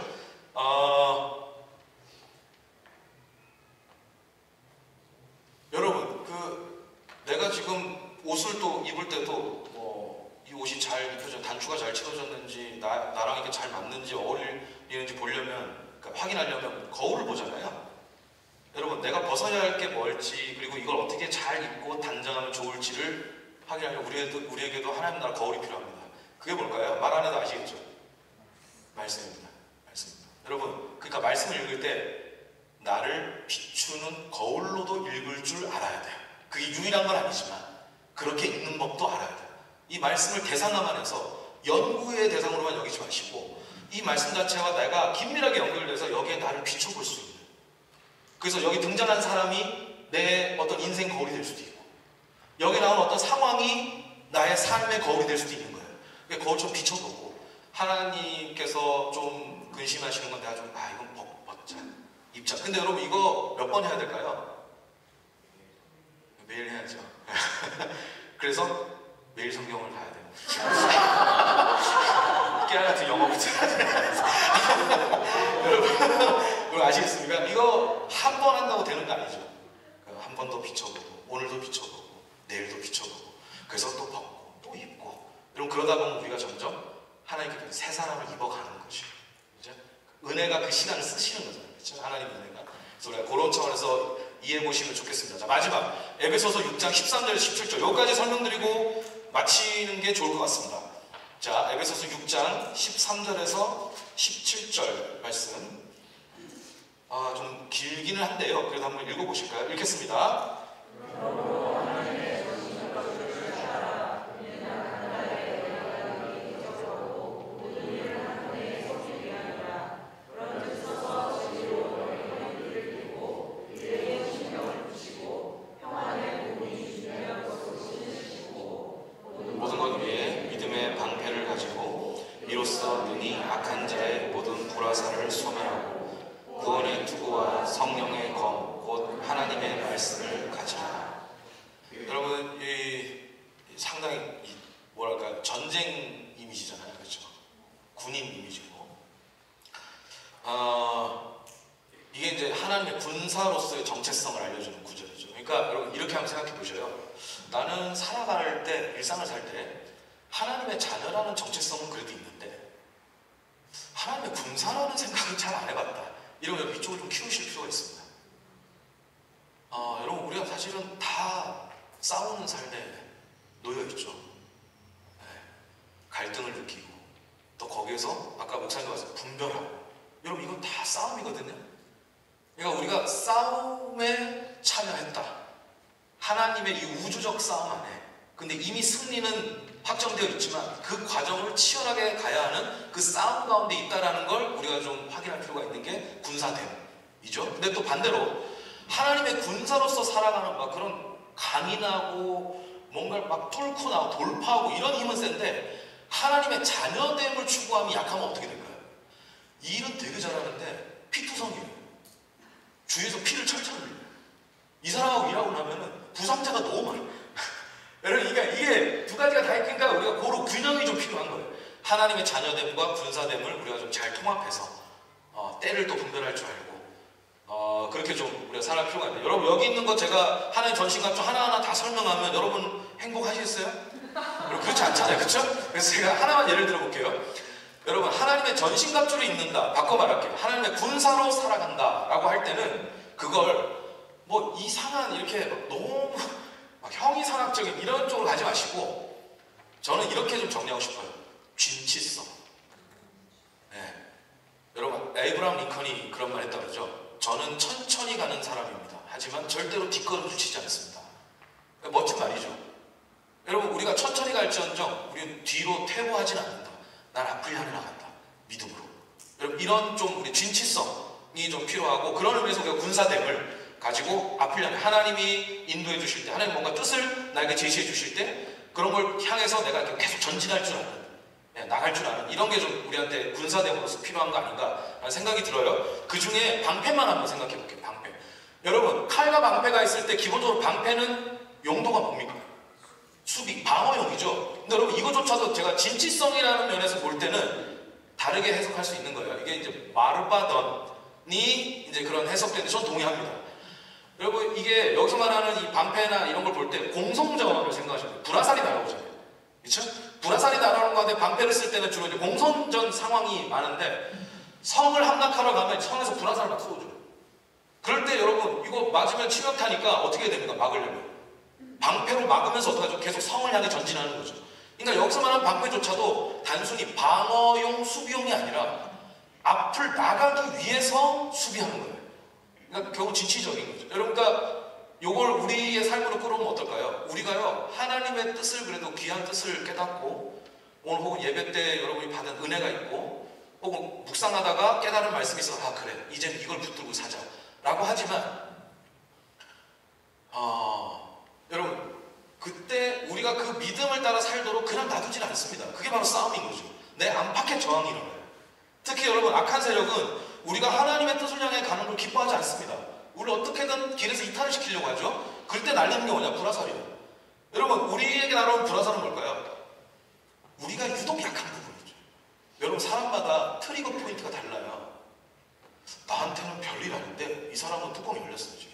여러분, 내가 지금 옷을 또 입을 때도 이 옷이 잘 입혀져, 단추가 잘 채워졌는지, 나랑 이게 잘 맞는지, 어울리는지 보려면, 그러니까 확인하려면 거울을 보잖아요. 여러분, 내가 벗어야 할 게 뭘지, 그리고 이걸 어떻게 잘 입고 단장하면 좋을지를 확인하려면 우리에게도 하나님 나라 거울이 필요합니다. 그게 뭘까요? 말 안 해도 아시겠죠? 말씀입니다. 말씀입니다. 여러분, 그러니까 말씀을 읽을 때 나를 비추는 거울로도 읽을 줄 알아야 돼요. 그게 유일한 건 아니지만 그렇게 읽는 법도 알아야 돼요. 이 말씀을 대상화만 해서 연구의 대상으로만 여기지 마시고 이 말씀 자체와 내가 긴밀하게 연결돼서 여기에 나를 비춰볼 수 있는, 그래서 여기 등장한 사람이 내 어떤 인생 거울이 될 수도 있고 여기 나온 어떤 상황이 나의 삶의 거울이 될 수도 있는 거예요. 거울 좀 비춰보고 하나님께서 좀 근심하시는 건 내가 좀 이건 벗자, 입자. 근데 여러분 이거 몇 번 해야 될까요? 매일 해야죠. 그래서 매일 성경을 봐야 돼요. 깨알 같은 영어부터 여러분 아시겠습니까? 이거 한 번 한다고 되는 거 아니죠. 한 번 더 비춰보고 오늘도 비춰보고 내일도 비춰보고 그래서 또 벗고 또 입고, 여러분 그러다 보면 우리가 점점 하나님께 새 사람을 입어가는 거죠. 그죠? 은혜가 그 시간을 쓰시는 거잖아요. 그렇죠? 하나님의 은혜가. 그래서 우리가 그런 차원에서 이해해 보시면 좋겠습니다. 자, 마지막 에베소서 6장 13절에서 17절 여기까지 설명드리고 마치는 게 좋을 것 같습니다. 자, 에베소서 6장 13절에서 17절 말씀. 좀 길기는 한데요. 그래도 한번 읽어보실까요? 읽겠습니다. 모든 것 위에 믿음의 방패를 가지고 이로써 능히 악한 자의 모든 불화살을 소멸하고 구원의 투구와 성령의 검 곧 하나님의 말씀을 가지라. 여러분 상당히 뭐랄까 전쟁 이미지잖아요. 그렇죠? 군인 이미지고 이게 이제 하나님의 군사로서의 정체성을 알려주는 구절이죠. 그러니까 여러분 이렇게 한번 생각해 보셔요. 나는 살아갈 때, 일상을 살 때 하나님의 자녀라는 정체성은 그래도 있는데 하나님의 군사라는 생각은 잘 안 해봤다. 이러면 이쪽을 좀 키우실 필요가 있습니다. 여러분 우리가 사실은 다 싸우는 삶에 놓여있죠. 네. 갈등을 느끼고 또 거기에서 아까 목사님도 말씀 분별하고, 여러분 이건 다 싸움이거든요. 그러니까 우리가 싸움에 참여했다. 하나님의 이 우주적 싸움 안에. 근데 이미 승리는 확정되어 있지만 그 과정을 치열하게 가야 하는 그 싸움 가운데 있다는 걸 우리가 좀 확인할 필요가 있는 게 군사됨이죠. 근데 또 반대로 하나님의 군사로서 살아가는 막 그런 강인하고 뭔가를 막 뚫고 나고 돌파하고 이런 힘은 센데 하나님의 자녀됨을 추구하면 약하면 어떻게 될까요? 이 일은 되게 잘하는데 피투성이에요. 주위에서 피를 철철 흘려요. 이 사람하고 일하고 나면은 부상자가 너무 많아요. 여러분 이게 두 가지가 다 있으니까 우리가 고루 균형이 좀 필요한 거예요. 하나님의 자녀됨과 군사됨을 우리가 좀 잘 통합해서 때를 또 분별할 줄 알고 그렇게 좀 우리가 살아갈 필요가 있는데, 여러분 여기 있는 거 제가 하나님 전신갑주 하나하나 다 설명하면 여러분 행복하시겠어요? 여러분 그렇지 않잖아요. 그렇죠? 그래서 제가 하나만 예를 들어 볼게요. 여러분 하나님의 전신갑주를 입는다, 바꿔 말할게요. 하나님의 군사로 살아간다 라고 할 때는 그걸 뭐 이상한 이렇게 너무 막 형이상학적인 이런 쪽으로 가지 마시고, 저는 이렇게 좀 정리하고 싶어요. 진치성. 네. 여러분 에이브라함 링컨이 그런 말 했다고 그러죠. 저는 천천히 가는 사람입니다. 하지만 절대로 뒷걸음질 치지 않습니다. 멋진 말이죠. 여러분 우리가 천천히 갈지언정 우리는 뒤로 퇴보하진 않는다. 난 앞을 향해 나간다. 믿음으로. 여러분 이런 좀 우리 진취성이 좀 필요하고 그런 의미에서 우리가 군사됨을 가지고 앞을 향해 하나님이 인도해 주실 때 하나님 뭔가 뜻을 나에게 제시해 주실 때 그런 걸 향해서 내가 이렇게 계속 전진할 줄 아는 나갈 줄 아는 이런 게 좀 우리한테 군사됨으로서 필요한 거 아닌가라는 생각이 들어요. 그 중에 방패만 한번 생각해 볼게요. 방패. 여러분 칼과 방패가 있을 때 기본적으로 방패는 용도가 뭡니까? 수비, 방어용이죠. 근데 여러분 이거조차도 제가 진취성이라는 면에서 볼 때는 다르게 해석할 수 있는 거예요. 이게 이제 마르바던이 이제 그런 해석되는데 전 동의합니다. 여러분 이게 여기서 말하는 이 방패나 이런 걸 볼 때 공성전을 생각하시면 돼요. 불화살이 날아오잖아요. 그렇죠? 불화살이 날아오는 건데 방패를 쓸 때는 주로 이제 공성전 상황이 많은데 성을 함락하러 가면 성에서 불화살을 막 쏘죠. 그럴 때 여러분 이거 맞으면 치명타니까 어떻게 해야 됩니까? 막으려면 방패로 막으면서 어떡하죠? 계속 성을 향해 전진하는 거죠. 그러니까 여기서 말하는 방패조차도 단순히 방어용, 수비용이 아니라 앞을 나가기 위해서 수비하는 거예요. 그러니까 결국 진취적인 거죠. 여러분 그러니까 요걸 우리의 삶으로 끌어오면 어떨까요? 우리가요 하나님의 뜻을 그래도 귀한 뜻을 깨닫고 오늘 혹은 예배 때 여러분이 받은 은혜가 있고 혹은 묵상하다가 깨달은 말씀이 있어서 아 그래 이제는 이걸 붙들고 사자 라고 하지만 여러분 그때 우리가 그 믿음을 따라 살도록 그냥 놔두질 않습니다. 그게 바로 싸움인 거죠. 내 안팎의 저항이 일어나요. 특히 여러분 악한 세력은 우리가 하나님의 뜻을 향해 가는 걸 기뻐하지 않습니다. 우리를 어떻게든 길에서 이탈을 시키려고 하죠. 그럴 때 날리는 게 뭐냐? 불화살이에요. 여러분 우리에게 날아오는 불화살은 뭘까요? 우리가 유독 약한 부분이죠. 여러분 사람마다 트리거 포인트가 달라요. 나한테는 별일 아닌데 이 사람은 뚜껑이 열렸어요 지금.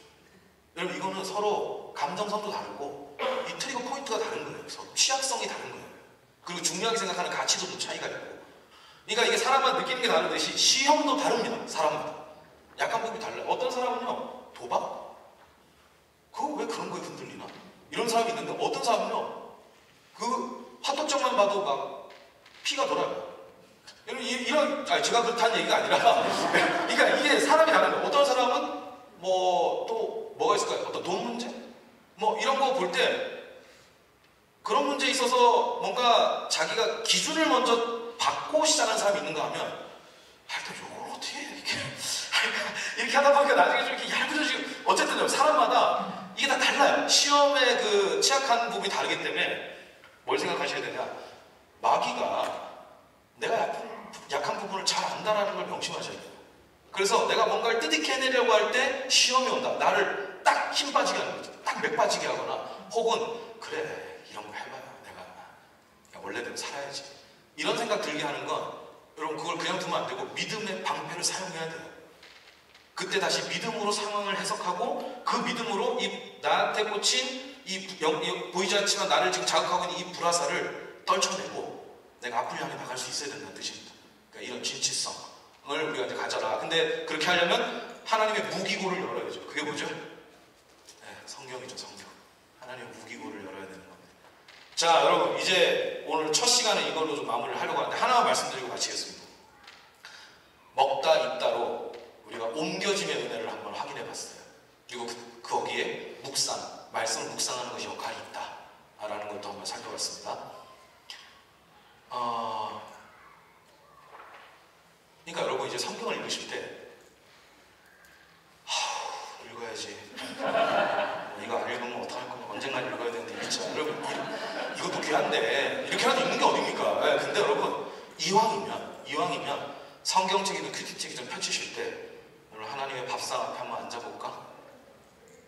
여러분 이거는 서로 감정선도 다르고 이 트리거 포인트가 다른 거예요. 서로 취약성이 다른 거예요. 그리고 중요하게 생각하는 가치도 차이가 있고 그러니까 이게 사람마다 느끼는 게 다르듯이 시험도 다릅니다. 사람마다 약한 부분이 달라요. 어떤 사람은요 도박? 그거 왜 그런 거에 흔들리나? 이런 사람이 있는데 어떤 사람은요 그 화토장만 봐도 막 피가 돌아요. 제가 그렇다는 얘기가 아니라 그러니까 이게 사람이 다른 거예요. 어떤 사람은 또 뭐가 있을까요? 어떤 돈 문제? 뭐 이런 거 볼 때 그런 문제에 있어서 뭔가 자기가 기준을 먼저 받고 시작하는 사람이 있는가 하면 또 요걸 어떻게 이렇게 하다 보니까 나중에 좀 이렇게 얇아지고 어쨌든 사람마다 이게 다 달라요. 시험의 그 취약한 부분이 다르기 때문에 뭘 생각하셔야 되냐 마귀가 내가 약한 부분을 잘 안다라는 걸 명심하셔야 돼요. 그래서 내가 뭔가를 뜯어내려고 할 때 시험이 온다. 나를 딱 힘 빠지게 하는 거죠. 딱 맥 빠지게 하거나 혹은 그래 이런 거 해봐야 내가 원래대로 살아야지. 이런 생각 들게 하는 건 여러분 그걸 그냥 두면 안 되고 믿음의 방패를 사용해야 돼요. 그때 다시 믿음으로 상황을 해석하고 그 믿음으로 이 나한테 꽂힌 보이지 않지만 나를 지금 자극하고 있는 이 불화살을 떨쳐내고 내가 앞을 향해 나갈 수 있어야 된다는 뜻입니다. 그러니까 이런 진취성을 우리가 이제 가져라. 근데 그렇게 하려면 하나님의 무기고를 열어야죠. 그게 뭐죠? 네, 성경이죠. 성경. 하나님의 무기고를 열어야 되는 겁니다. 자 여러분 이제 오늘 첫 시간에 이걸로 좀 마무리를 하려고 하는데 하나만 말씀드리고 마치겠습니다. 먹다 입다로 우리가 옮겨짐의 은혜를 한번 확인해 봤어요. 그리고 거기에 말씀을 묵상하는 것이 역할이 있다라는 것도 한번 살펴봤습니다. 그러니까 여러분 이제 성경을 읽으실 때 읽어야지. 이거 안 읽으면 어떡할 거냐. 언젠가 읽어야 되는데 읽자. 여러분 이것도 귀한데 이렇게라도 읽는 게 어딥니까? 네, 근데 여러분 이왕이면 성경책이든 큐티책이든 펼치실 때 여러분 하나님의 밥상 앞에 한번 앉아볼까?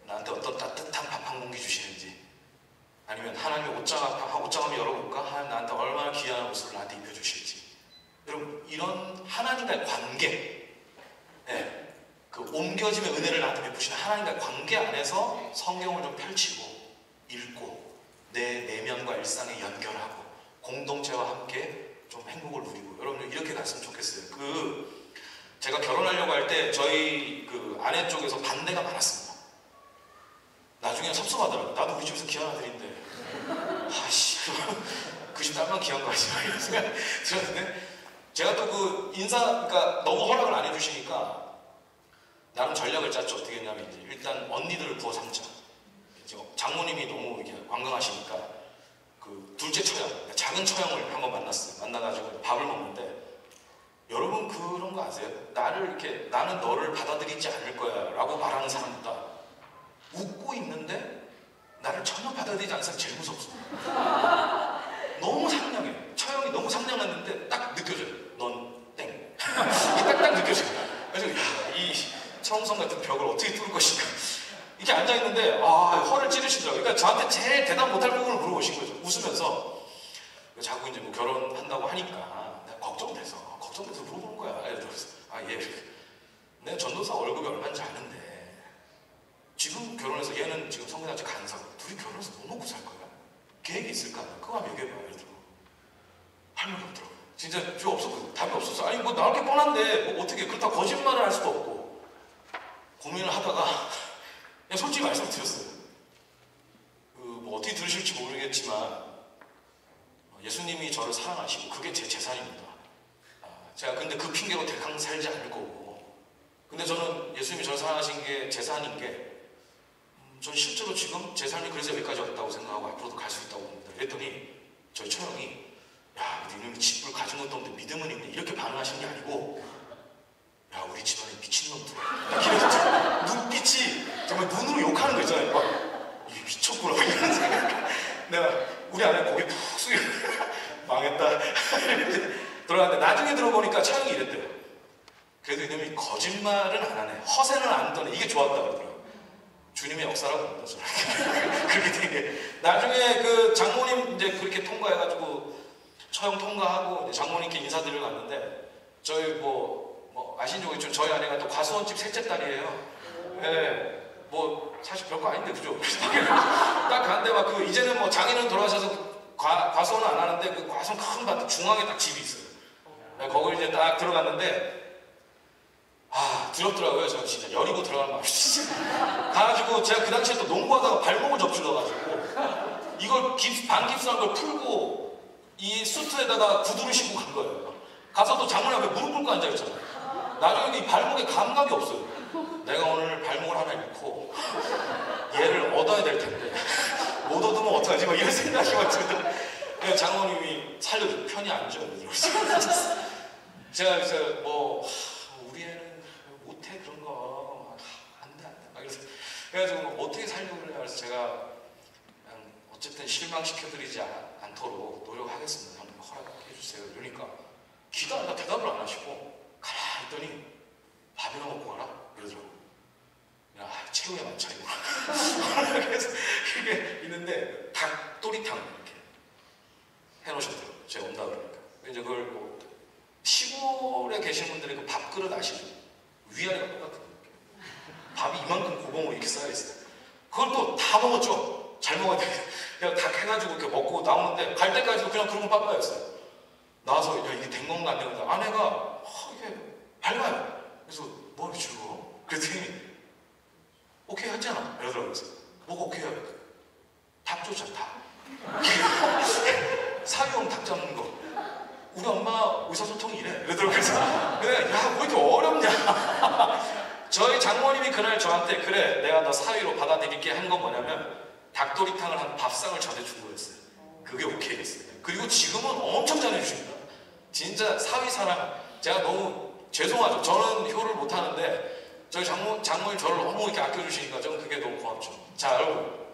나한테 어떤 따뜻한 밥 한 공기 주시는지 아니면 하나님의 옷장 한번 열어볼까? 하나님 나한테 얼마나 귀한 옷을 나한테 입혀주실지. 여러분 이런 하나님과의 관계 그 옮겨짐의 은혜를 나한테 베푸시는 하나님과의 관계 안에서 성경을 좀 펼치고 읽고 내 내면과 일상에 연결하고 공동체와 함께 좀 행복을 누리고 여러분 이렇게 갔으면 좋겠어요. 제가 결혼하려고 할 때 저희 아내 쪽에서 반대가 많았습니다. 나중에 섭섭하더라고요. 나도 우리 집에서 귀한 아들인데 그 집 딸만 귀한 거 아니야 이런 생각 들었는데 제가 또 그러니까 너무 허락을 안 해주시니까 나름 전략을 짰죠. 어떻게 했냐면 일단 언니들을 부어 삼자. 장모님이 너무 이렇게 완강하시니까 처형, 작은 처형을 한번 만났어요. 만나가지고 밥을 먹는데, 여러분 그런 거 아세요? 나는 너를 받아들이지 않을 거야 라고 말하는 사람보다 웃고 있는데 나를 전혀 받아들이지 않는 사람이 제일 무섭어. 너무 상냥해. 처형이 너무 상냥했는데 딱 느껴져요. 넌 땡. 이게 딱딱 느껴져요. 그래서 이 청성 같은 벽을 어떻게 뚫을 것인가. 이렇게 앉아있는데 허를 찌르시더라고요. 그러니까 저한테 제일 대답 못할 부분을 물어보신 거죠. 웃으면서. 자꾸 이제 뭐 결혼한다고 하니까 내가 걱정돼서 물어보는 거야. 그래서 예. 내가 전도사 월급이 얼마인지 아는데 지금 결혼해서 얘는 지금 성교단체 간사고 둘이 결혼해서 뭐 먹고 살 거야? 계획이 있을까? 그거 한번 얘기해봐. 이러더라고. 할 말이 없더라고. 진짜 저 없었거든. 답이 없었어. 아니 뭐 나올 게 뻔한데 뭐 어떻게 그렇다고 거짓말을 할 수도 없고 고민을 하다가 그냥 솔직히 말씀드렸어요. 뭐 어떻게 들으실지 모르겠지만 예수님이 저를 사랑하시고 그게 제 재산입니다. 제가 근데 그 핑계로 대강 살지 않을 거고, 근데 저는 예수님이 저를 사랑하신 게 재산인 게 전 실제로 지금 제 삶이 그래서 여기까지 왔다고 생각하고 앞으로도 갈 수 있다고 봅니다. 그랬더니 저희 처형이 니는 집을 가진 것도 없는데 믿음은 있네 이렇게 반응하시는 게 아니고 우리 집안에 미친놈들 이렇게 눈빛이 정말 눈으로 욕하는 거 있잖아요. 막 이게 미쳤구나 이런 생각. 내가 우리 아내 고개 푹 숙여 망했다 들어갔는데 나중에 들어보니까 처형이 이랬대요. 그래도 이놈이 거짓말은 안 하네, 허세는 안 떠네, 이게 좋았다 그러더라고요. 주님의 역사라고 합니다. 그렇게 된 게 나중에 그 장모님 이제 그렇게 통과해가지고 처형 통과하고 이제 장모님께 인사드리러 갔는데 저희 뭐 아신 적 있죠? 저희 아내가 또 과수원집 셋째 딸이에요. 네, 뭐 사실 별거 아닌데 그죠? 딱 갔는데 막 이제는 뭐 장인은 돌아가셔서 과수원은 안 하는데 그 과수원 큰 밭 중앙에 딱 집이 있어요. 네, 거기 이제 딱 들어갔는데 두렵더라고요. 저 진짜 여리고 들어가는 마음이 진짜. 가가지고 제가 그 당시에 또 농구하다가 발목을 접질러가지고 이걸 반깁스한 걸 풀고 이 수트에다가 구두를 신고 간 거예요. 가서 또 장모님 앞에 무릎 꿇고 앉아있잖아요. 나중에 이 발목에 감각이 없어요. 내가 오늘 발목을 하나 잃고 얘를 얻어야 될 텐데 못 얻으면 어떡하지? 막 이런 생각이 막 들더라고요. 장모님이 살려줘. 편히 앉아. 제가 그래서 우리 애는 못해 그런 거 안돼 그래가지고 어떻게 살려고 그래. 그래서 제가 그냥 어쨌든 실망시켜드리지 않도록 노력하겠습니다. 한번 허락해 주세요. 이러니까 기도 안 하다 대답을 안 하시고 가라 했더니 밥이나 먹고 가라 이러더라고요. 최후의 만찬이구나. 그래서 그게 있는데 닭도리탕 이렇게 해놓으셨더라고요. 제가 온다 그러니까. 이제 그걸 시골에 계신 분들이 그 밥그릇 아시죠? 위아래가 똑같은 밥이 이만큼 고봉으로 이렇게 쌓여있어요. 그걸 또 다 먹었죠. 잘 먹어야 돼. 그냥 다 해가지고 이렇게 먹고 나오는데 갈 때까지도 그냥 그러고 빠빠였어요. 나와서 이게 된 건가 안 된 건가. 아내가 이게 밝아요. 그래서 뭐 즐거워? 그랬더니 오케이 했잖아. 이러더라고요. 그래서 뭐가 오케이 해야 돼? 닭 줬잖아. 닭. 사유용 닭 잡는 거. 우리 엄마 의사소통이 이래. 이러더라고요. 그래서 왜 이렇게 어렵냐. 저희 장모님이 그날 저한테 그래 내가 너 사위로 받아들일게 한 건 뭐냐면 닭도리탕을 한 밥상을 전해준 거였어요. 그게 오케이였어요. 그리고 지금은 엄청 잘해주십니다. 진짜 사위 사랑. 제가 너무 죄송하죠. 저는 효를 못하는데 저희 장모님 저를 너무 이렇게 아껴주시니까 저는 그게 너무 고맙죠. 자 여러분,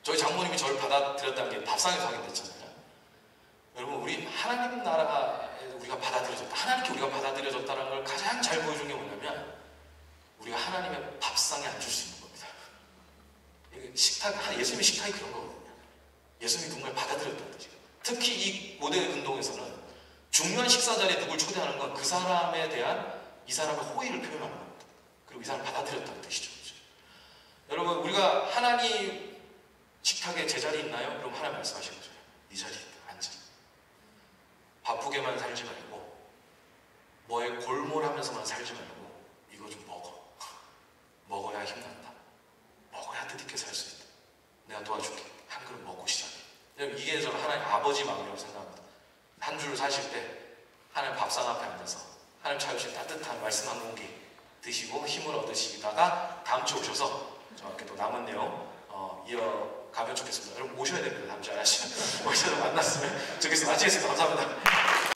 저희 장모님이 저를 받아들였다는 게 밥상에서 하게 됐잖아요. 여러분 우리 하나님 나라에 우리가 받아들여졌다, 하나님께 우리가 받아들여졌다는 걸 가장 잘 보여준 게 뭐냐면 우리가 하나님의 밥상에 앉을 수 있는 겁니다. 예수님의 식탁이 그런 거거든요. 예수님이 누군가를 받아들였다는 뜻이에요. 특히 이 고대 근동에서는 중요한 식사 자리에 누굴 초대하는 건 그 사람에 대한 이 사람의 호의를 표현하는 겁니다. 그리고 이 사람을 받아들였다는 뜻이죠. 그렇죠? 여러분 우리가 하나님 식탁에 제자리 있나요? 그럼 하나님 말씀하시는 거죠. 네 자리에 있다. 앉아. 바쁘게만 살지 말고 뭐에 골몰하면서만 살지 말고 이거 좀 먹어. 먹어야 힘난다. 먹어야 뜻있게 살 수 있다. 내가 도와줄게. 한 그릇 먹고 시작해. 이게 저는 하나님 아버지 마음이라고 생각합니다. 한 줄 사실 때 하나님 밥상 앞에 앉아서 하나님 차려주신 따뜻한 말씀 한 공기 드시고 힘을 얻으시다가 다음 주에 오셔서 저렇게 또 남은 내용 이어가면 좋겠습니다. 여러분 오셔야 됩니다. 다음 주에 아시면 오셔서 만나 저기서 마치겠습니다. 감사합니다.